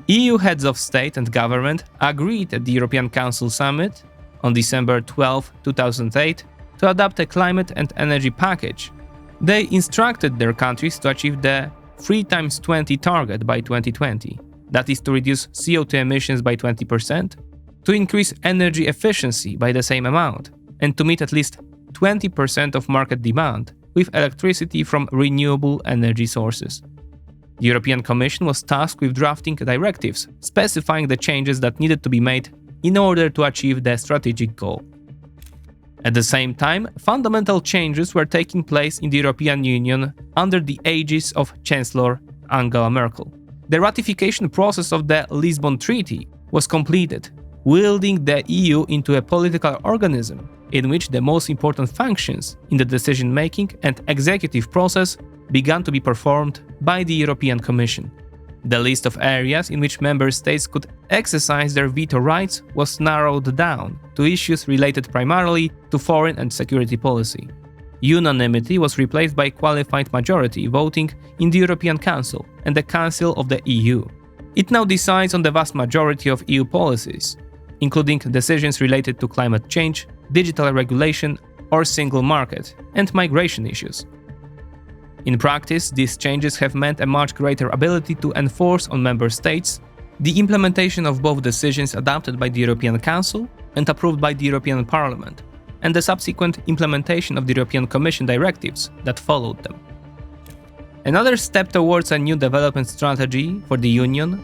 EU heads of state and government agreed at the European Council summit on December 12, 2008 to adopt a climate and energy package. They instructed their countries to achieve the 3x20 target by 2020, that is to reduce CO2 emissions by 20%, to increase energy efficiency by the same amount, and to meet at least 20% of market demand with electricity from renewable energy sources. The European Commission was tasked with drafting directives specifying the changes that needed to be made in order to achieve the strategic goal. At the same time, fundamental changes were taking place in the European Union under the aegis of Chancellor Angela Merkel. The ratification process of the Lisbon Treaty was completed, wielding the EU into a political organism in which the most important functions in the decision-making and executive process began to be performed by the European Commission. The list of areas in which member states could exercise their veto rights was narrowed down to issues related primarily to foreign and security policy. Unanimity was replaced by qualified majority voting in the European Council and the Council of the EU. It now decides on the vast majority of EU policies, including decisions related to climate change, digital regulation or single market, and migration issues. In practice, these changes have meant a much greater ability to enforce on member states the implementation of both decisions adopted by the European Council and approved by the European Parliament, and the subsequent implementation of the European Commission directives that followed them. Another step towards a new development strategy for the Union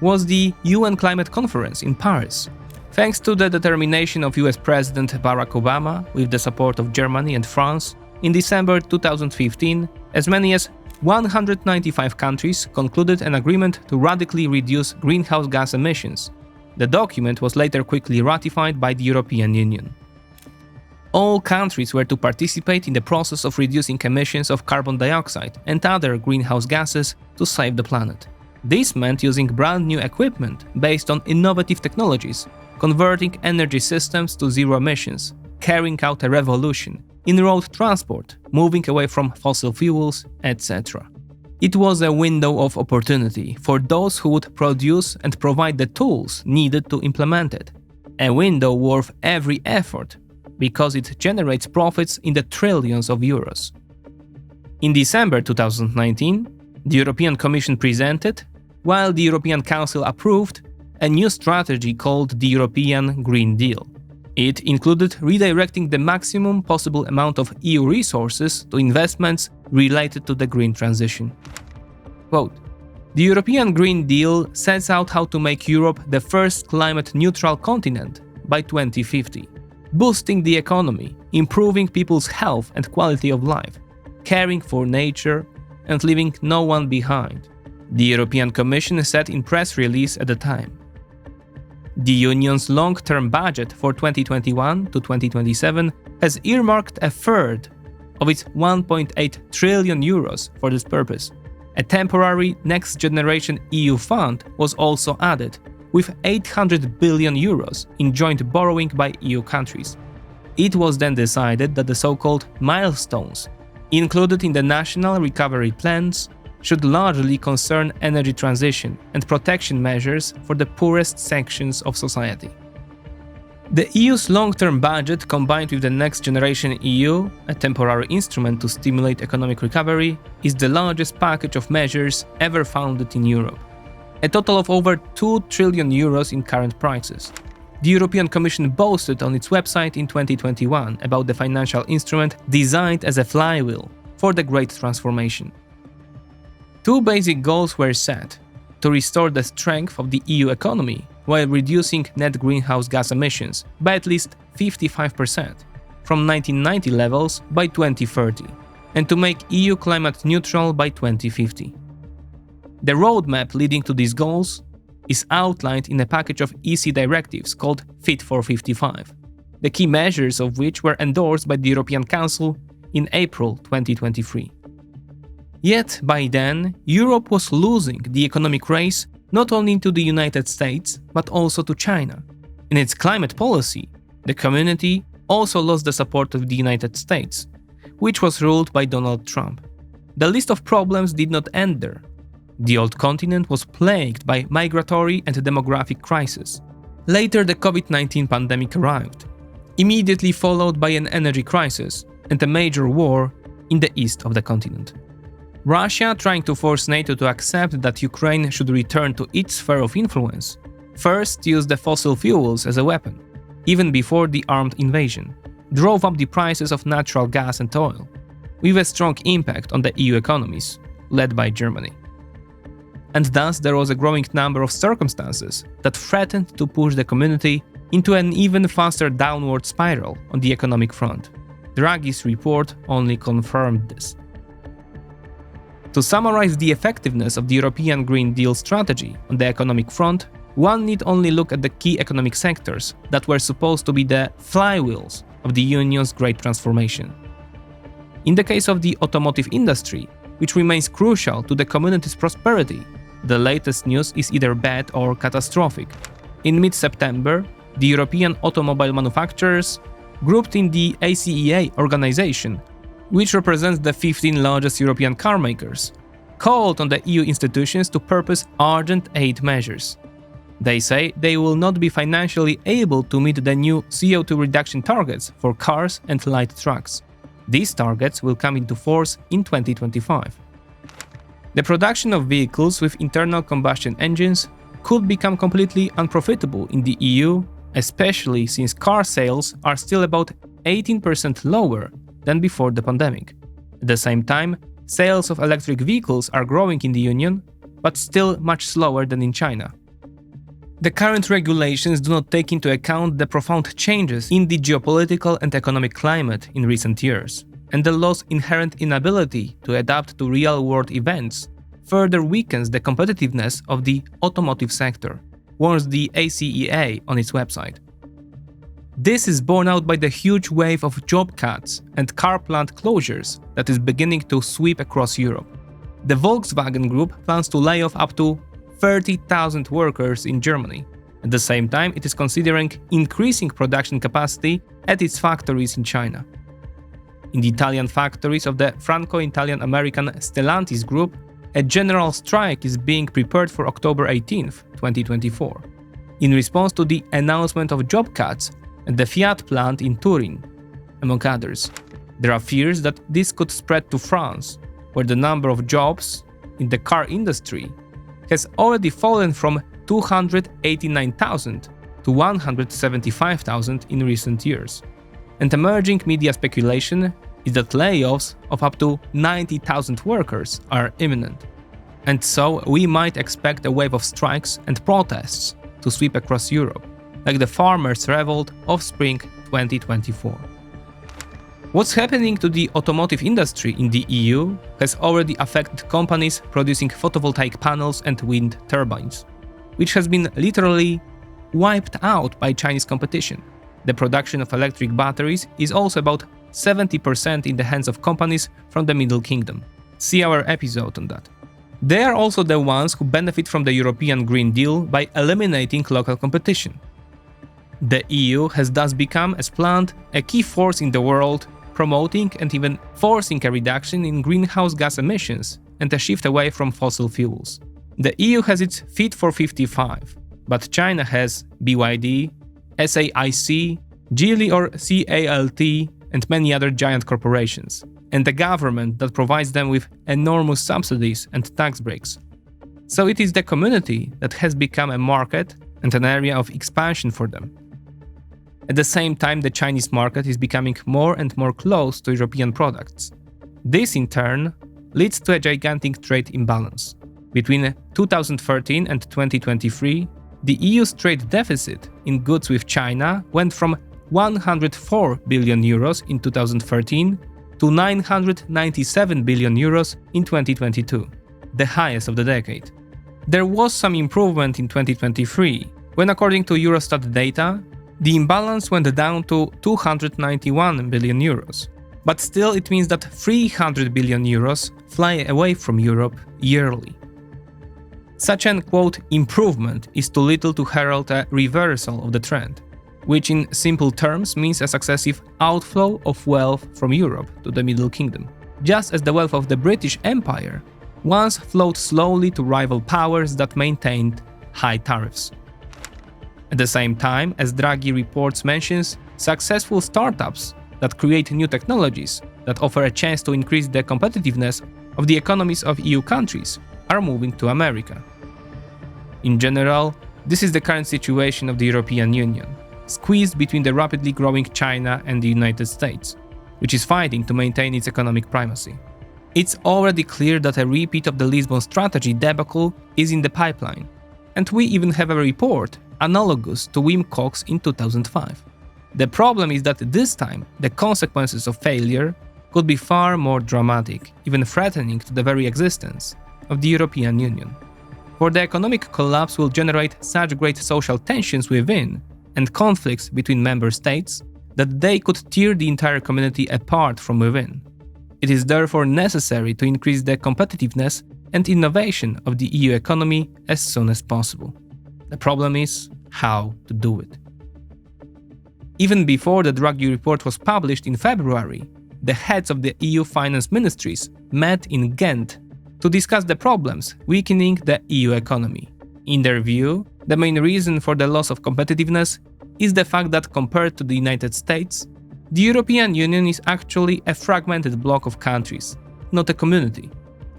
was the UN Climate Conference in Paris. Thanks to the determination of US President Barack Obama, with the support of Germany and France, in December 2015, as many as 195 countries concluded an agreement to radically reduce greenhouse gas emissions. The document was later quickly ratified by the European Union. All countries were to participate in the process of reducing emissions of carbon dioxide and other greenhouse gases to save the planet. This meant using brand new equipment based on innovative technologies, converting energy systems to zero emissions, carrying out a revolution in road transport, moving away from fossil fuels, etc. It was a window of opportunity for those who would produce and provide the tools needed to implement it. A window worth every effort, because it generates profits in the trillions of euros. In December 2019, the European Commission presented, while the European Council approved, a new strategy called the European Green Deal. It included redirecting the maximum possible amount of EU resources to investments related to the green transition. Quote, "The European Green Deal sets out how to make Europe the first climate-neutral continent by 2050. boosting the economy, improving people's health and quality of life, caring for nature, and leaving no one behind, the European Commission said in press release at the time. The Union's long-term budget for 2021 to 2027 has earmarked a third of its 1.8 trillion euros for this purpose. A temporary next-generation EU fund was also added, with 800 billion euros in joint borrowing by EU countries. It was then decided that the so-called milestones included in the national recovery plans should largely concern energy transition and protection measures for the poorest sections of society. The EU's long-term budget, combined with the Next Generation EU, a temporary instrument to stimulate economic recovery, is the largest package of measures ever founded in Europe. A total of over 2 trillion euros in current prices. The European Commission boasted on its website in 2021 about the financial instrument designed as a flywheel for the Great Transformation. Two basic goals were set: to restore the strength of the EU economy while reducing net greenhouse gas emissions by at least 55% from 1990 levels by 2030, and to make EU climate neutral by 2050. The roadmap leading to these goals is outlined in a package of EC directives called Fit for 55, the key measures of which were endorsed by the European Council in April 2023. Yet, by then, Europe was losing the economic race not only to the United States, but also to China. In its climate policy, the community also lost the support of the United States, which was ruled by Donald Trump. The list of problems did not end there. The old continent was plagued by migratory and demographic crises. Later, the COVID-19 pandemic arrived, immediately followed by an energy crisis and a major war in the east of the continent. Russia, trying to force NATO to accept that Ukraine should return to its sphere of influence, first used the fossil fuels as a weapon, even before the armed invasion, drove up the prices of natural gas and oil, with a strong impact on the EU economies, led by Germany. And thus there was a growing number of circumstances that threatened to push the community into an even faster downward spiral on the economic front. Draghi's report only confirmed this. To summarize the effectiveness of the European Green Deal strategy on the economic front, one need only look at the key economic sectors that were supposed to be the flywheels of the Union's great transformation. In the case of the automotive industry, which remains crucial to the community's prosperity, the latest news is either bad or catastrophic. In mid-September, the European automobile manufacturers, grouped in the ACEA organization, which represents the 15 largest European car makers, called on the EU institutions to purpose urgent aid measures. They say they will not be financially able to meet the new CO2 reduction targets for cars and light trucks. These targets will come into force in 2025. The production of vehicles with internal combustion engines could become completely unprofitable in the EU, especially since car sales are still about 18% lower than before the pandemic. At the same time, sales of electric vehicles are growing in the Union, but still much slower than in China. The current regulations do not take into account the profound changes in the geopolitical and economic climate in recent years, and the law's inherent inability to adapt to real-world events further weakens the competitiveness of the automotive sector, warns the ACEA on its website. This is borne out by the huge wave of job cuts and car plant closures that is beginning to sweep across Europe. The Volkswagen Group plans to lay off up to 30,000 workers in Germany. At the same time, it is considering increasing production capacity at its factories in China. In the Italian factories of the Franco-Italian-American Stellantis Group, a general strike is being prepared for October 18, 2024, in response to the announcement of job cuts at the Fiat plant in Turin, among others. There are fears that this could spread to France, where the number of jobs in the car industry has already fallen from 289,000 to 175,000 in recent years. And emerging media speculation is that layoffs of up to 90,000 workers are imminent. And so we might expect a wave of strikes and protests to sweep across Europe, like the farmers' revolt of spring 2024. What's happening to the automotive industry in the EU has already affected companies producing photovoltaic panels and wind turbines, which has been literally wiped out by Chinese competition. The production of electric batteries is also about 70% in the hands of companies from the Middle Kingdom. See our episode on that. They are also the ones who benefit from the European Green Deal by eliminating local competition. The EU has thus become, as planned, a key force in the world, promoting and even forcing a reduction in greenhouse gas emissions and a shift away from fossil fuels. The EU has its Fit for 55, but China has BYD, SAIC, Geely or CALT, and many other giant corporations, and a government that provides them with enormous subsidies and tax breaks. So it is the community that has become a market and an area of expansion for them. At the same time, the Chinese market is becoming more and more close to European products. This, in turn, leads to a gigantic trade imbalance. Between 2013 and 2023, the EU's trade deficit in goods with China went from 104 billion euros in 2013 to 997 billion euros in 2022, the highest of the decade. There was some improvement in 2023, when according to Eurostat data, the imbalance went down to 291 billion euros. But still it means that 300 billion euros fly away from Europe yearly. Such an, quote, improvement is too little to herald a reversal of the trend, which in simple terms means a successive outflow of wealth from Europe to the Middle Kingdom, just as the wealth of the British Empire once flowed slowly to rival powers that maintained high tariffs. At the same time, as Draghi reports mentions, successful startups that create new technologies that offer a chance to increase the competitiveness of the economies of EU countries are moving to America. In general, this is the current situation of the European Union, squeezed between the rapidly growing China and the United States, which is fighting to maintain its economic primacy. It's already clear that a repeat of the Lisbon strategy debacle is in the pipeline, and we even have a report analogous to Wim Kok's in 2005. The problem is that this time the consequences of failure could be far more dramatic, even threatening to the very existence of the European Union. For the economic collapse will generate such great social tensions within and conflicts between member states that they could tear the entire community apart from within. It is therefore necessary to increase the competitiveness and innovation of the EU economy as soon as possible. The problem is how to do it. Even before the Draghi report was published in February, the heads of the EU finance ministries met in Ghent to discuss the problems weakening the EU economy. In their view, the main reason for the loss of competitiveness is the fact that compared to the United States, the European Union is actually a fragmented bloc of countries, not a community.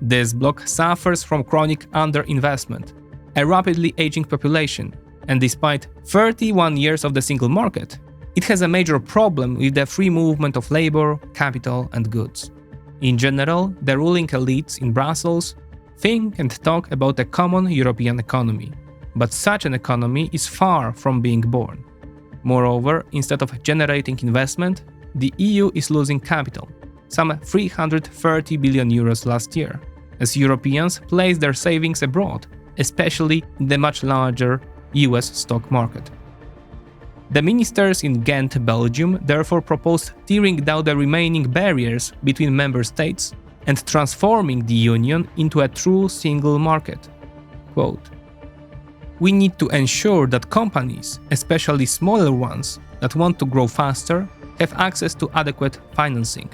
This bloc suffers from chronic underinvestment, a rapidly aging population, and despite 31 years of the single market, it has a major problem with the free movement of labor, capital, and goods. In general, the ruling elites in Brussels think and talk about a common European economy, but such an economy is far from being born. Moreover, instead of generating investment, the EU is losing capital, some 330 billion euros last year, as Europeans place their savings abroad, especially in the much larger US stock market. The ministers in Ghent, Belgium, therefore proposed tearing down the remaining barriers between member states and transforming the Union into a true single market. Quote, "We need to ensure that companies, especially smaller ones that want to grow faster, have access to adequate financing,"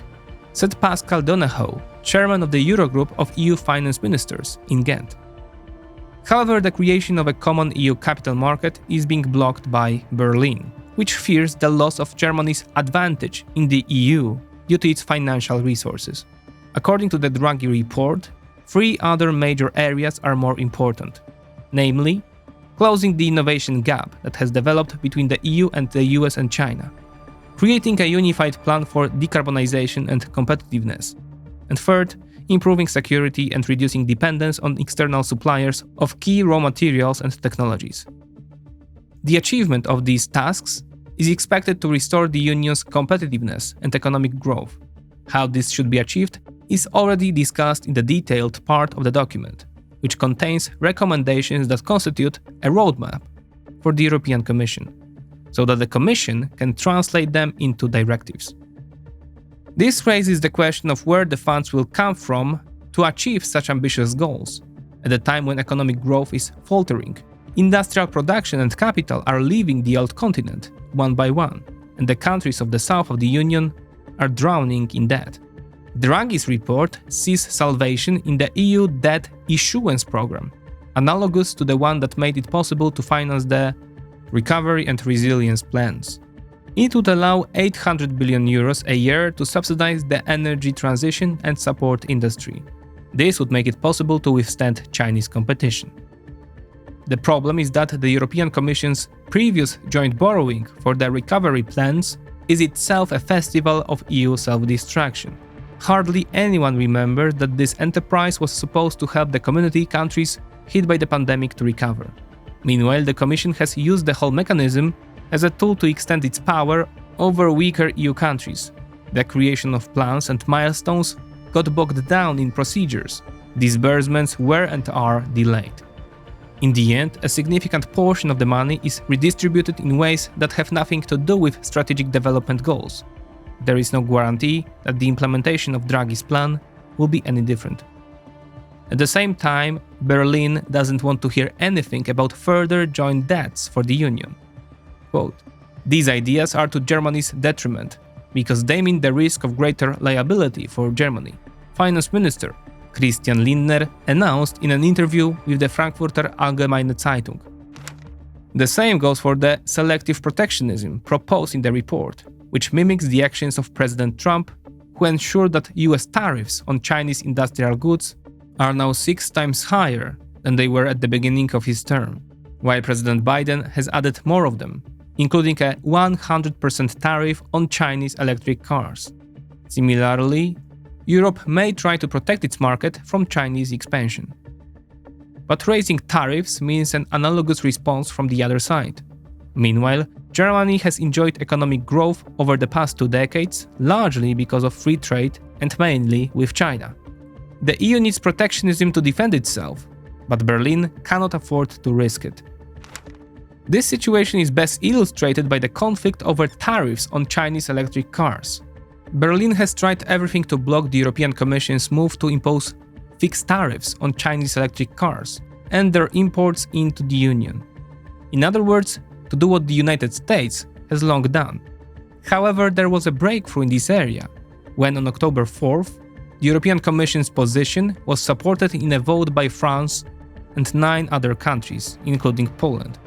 said Pascal Donohoe, chairman of the Eurogroup of EU finance ministers in Ghent. However, the creation of a common EU capital market is being blocked by Berlin, which fears the loss of Germany's advantage in the EU due to its financial resources. According to the Draghi report, 3 other major areas are more important, namely, closing the innovation gap that has developed between the EU and the US and China, creating a unified plan for decarbonization and competitiveness, and third, improving security and reducing dependence on external suppliers of key raw materials and technologies. The achievement of these tasks is expected to restore the Union's competitiveness and economic growth. How this should be achieved is already discussed in the detailed part of the document, which contains recommendations that constitute a roadmap for the European Commission, so that the Commission can translate them into directives. This raises the question of where the funds will come from to achieve such ambitious goals. At a time when economic growth is faltering, industrial production and capital are leaving the old continent one by one, and the countries of the south of the Union are drowning in debt. Draghi's report sees salvation in the EU debt issuance program, analogous to the one that made it possible to finance the recovery and resilience plans. It would allow 800 billion euros a year to subsidize the energy transition and support industry. This would make it possible to withstand Chinese competition. The problem is that the European Commission's previous joint borrowing for the recovery plans is itself a festival of EU self-destruction. Hardly anyone remembers that this enterprise was supposed to help the community countries hit by the pandemic to recover. Meanwhile, the Commission has used the whole mechanism as a tool to extend its power over weaker EU countries. The creation of plans and milestones got bogged down in procedures. Disbursements were and are delayed. In the end, a significant portion of the money is redistributed in ways that have nothing to do with strategic development goals. There is no guarantee that the implementation of Draghi's plan will be any different. At the same time, Berlin doesn't want to hear anything about further joint debts for the Union. Quote, "These ideas are to Germany's detriment, because they mean the risk of greater liability for Germany," Finance Minister Christian Lindner announced in an interview with the Frankfurter Allgemeine Zeitung. The same goes for the selective protectionism proposed in the report, which mimics the actions of President Trump, who ensured that US tariffs on Chinese industrial goods are now 6 times higher than they were at the beginning of his term, while President Biden has added more of them, including a 100% tariff on Chinese electric cars. Similarly, Europe may try to protect its market from Chinese expansion. But raising tariffs means an analogous response from the other side. Meanwhile, Germany has enjoyed economic growth over the past 2 decades, largely because of free trade and mainly with China. The EU needs protectionism to defend itself, but Berlin cannot afford to risk it. This situation is best illustrated by the conflict over tariffs on Chinese electric cars. Berlin has tried everything to block the European Commission's move to impose fixed tariffs on Chinese electric cars and their imports into the Union. In other words, to do what the United States has long done. However, there was a breakthrough in this area, when on October 4th, the European Commission's position was supported in a vote by France and 9 other countries, including Poland.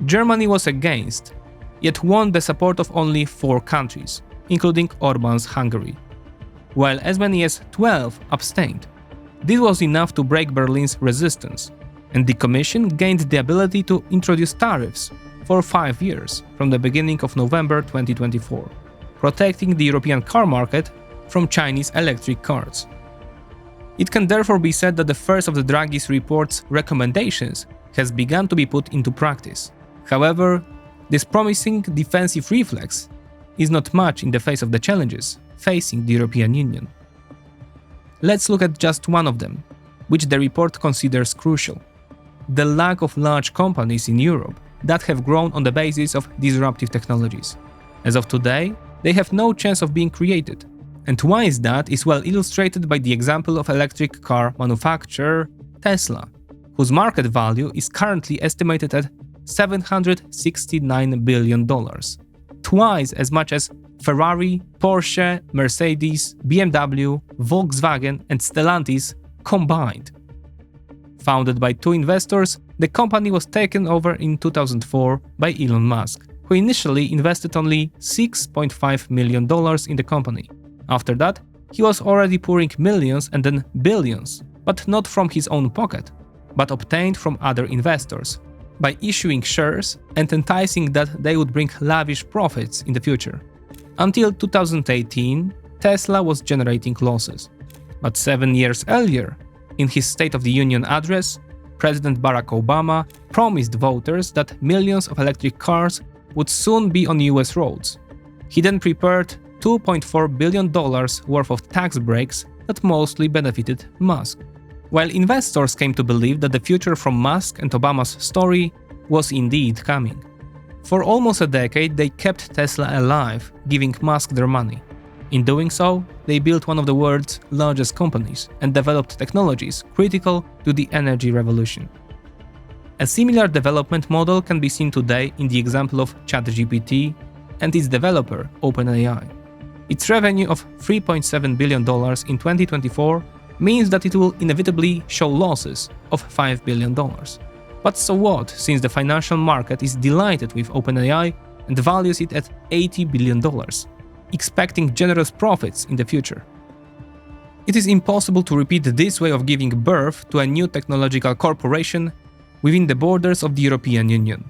Germany was against, yet won the support of only 4 countries, including Orban's Hungary, while as many as 12 abstained. This was enough to break Berlin's resistance, and the Commission gained the ability to introduce tariffs for 5 years from the beginning of November 2024, protecting the European car market from Chinese electric cars. It can therefore be said that the first of the Draghi's report's recommendations has begun to be put into practice. However, this promising defensive reflex is not much in the face of the challenges facing the European Union. Let's look at just one of them, which the report considers crucial: the lack of large companies in Europe that have grown on the basis of disruptive technologies. As of today, they have no chance of being created. And why is that is well illustrated by the example of electric car manufacturer Tesla, whose market value is currently estimated at $769 billion, twice as much as Ferrari, Porsche, Mercedes, BMW, Volkswagen and Stellantis combined. Founded by 2 investors, the company was taken over in 2004 by Elon Musk, who initially invested only $6.5 million in the company. After that, he was already pouring millions and then billions, but not from his own pocket, but obtained from other investors, by issuing shares and enticing that they would bring lavish profits in the future. Until 2018, Tesla was generating losses. But 7 years earlier, in his State of the Union address, President Barack Obama promised voters that millions of electric cars would soon be on US roads. He then prepared $2.4 billion worth of tax breaks that mostly benefited Musk. While investors came to believe that the future from Musk and Obama's story was indeed coming. For almost a decade, they kept Tesla alive, giving Musk their money. In doing so, they built one of the world's largest companies and developed technologies critical to the energy revolution. A similar development model can be seen today in the example of ChatGPT and its developer, OpenAI. Its revenue of $3.7 billion in 2024 means that it will inevitably show losses of $5 billion. But so what, since the financial market is delighted with OpenAI and values it at $80 billion, expecting generous profits in the future. It is impossible to repeat this way of giving birth to a new technological corporation within the borders of the European Union.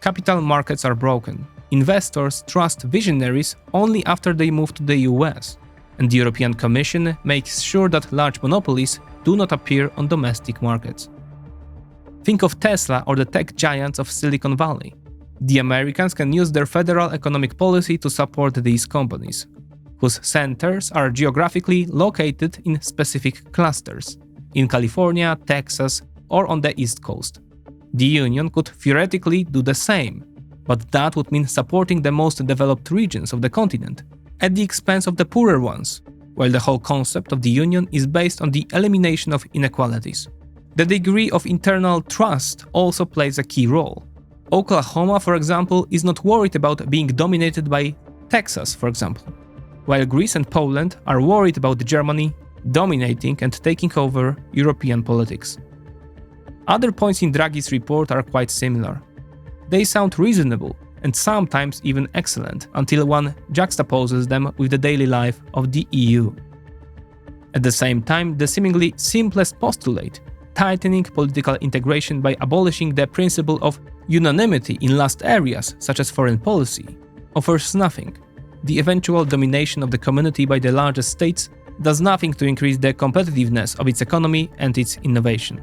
Capital markets are broken. Investors trust visionaries only after they move to the US, and the European Commission makes sure that large monopolies do not appear on domestic markets. Think of Tesla or the tech giants of Silicon Valley. The Americans can use their federal economic policy to support these companies, whose centers are geographically located in specific clusters, in California, Texas, or on the East Coast. The Union could theoretically do the same, but that would mean supporting the most developed regions of the continent at the expense of the poorer ones, while the whole concept of the Union is based on the elimination of inequalities. The degree of internal trust also plays a key role. Oklahoma, for example, is not worried about being dominated by Texas, for example, while Greece and Poland are worried about Germany dominating and taking over European politics. Other points in Draghi's report are quite similar. They sound reasonable and sometimes even excellent until one juxtaposes them with the daily life of the EU. At the same time, the seemingly simplest postulate, tightening political integration by abolishing the principle of unanimity in last areas such as foreign policy, offers nothing. The eventual domination of the community by the largest states does nothing to increase the competitiveness of its economy and its innovation.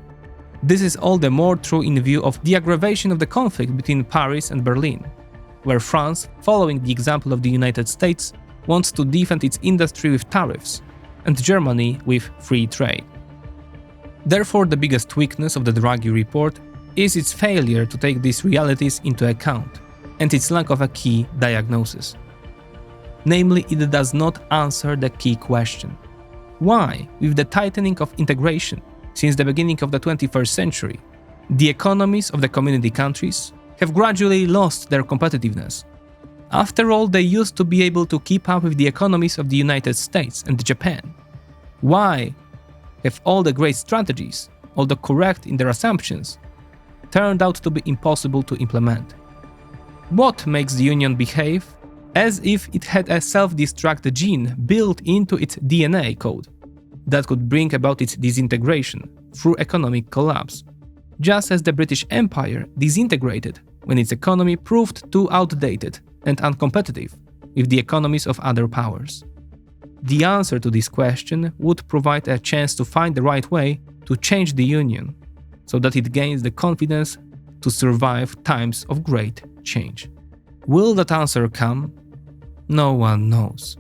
This is all the more true in view of the aggravation of the conflict between Paris and Berlin, where France, following the example of the United States, wants to defend its industry with tariffs, and Germany with free trade. Therefore, the biggest weakness of the Draghi report is its failure to take these realities into account, and its lack of a key diagnosis. Namely, it does not answer the key question. Why, with the tightening of integration since the beginning of the 21st century, the economies of the community countries have gradually lost their competitiveness? After all, they used to be able to keep up with the economies of the United States and Japan. Why have all the great strategies, although correct in their assumptions, turned out to be impossible to implement? What makes the Union behave as if it had a self-destruct gene built into its DNA code that could bring about its disintegration through economic collapse, just as the British Empire disintegrated when its economy proved too outdated and uncompetitive with the economies of other powers? The answer to this question would provide a chance to find the right way to change the Union so that it gains the confidence to survive times of great change. Will that answer come? No one knows.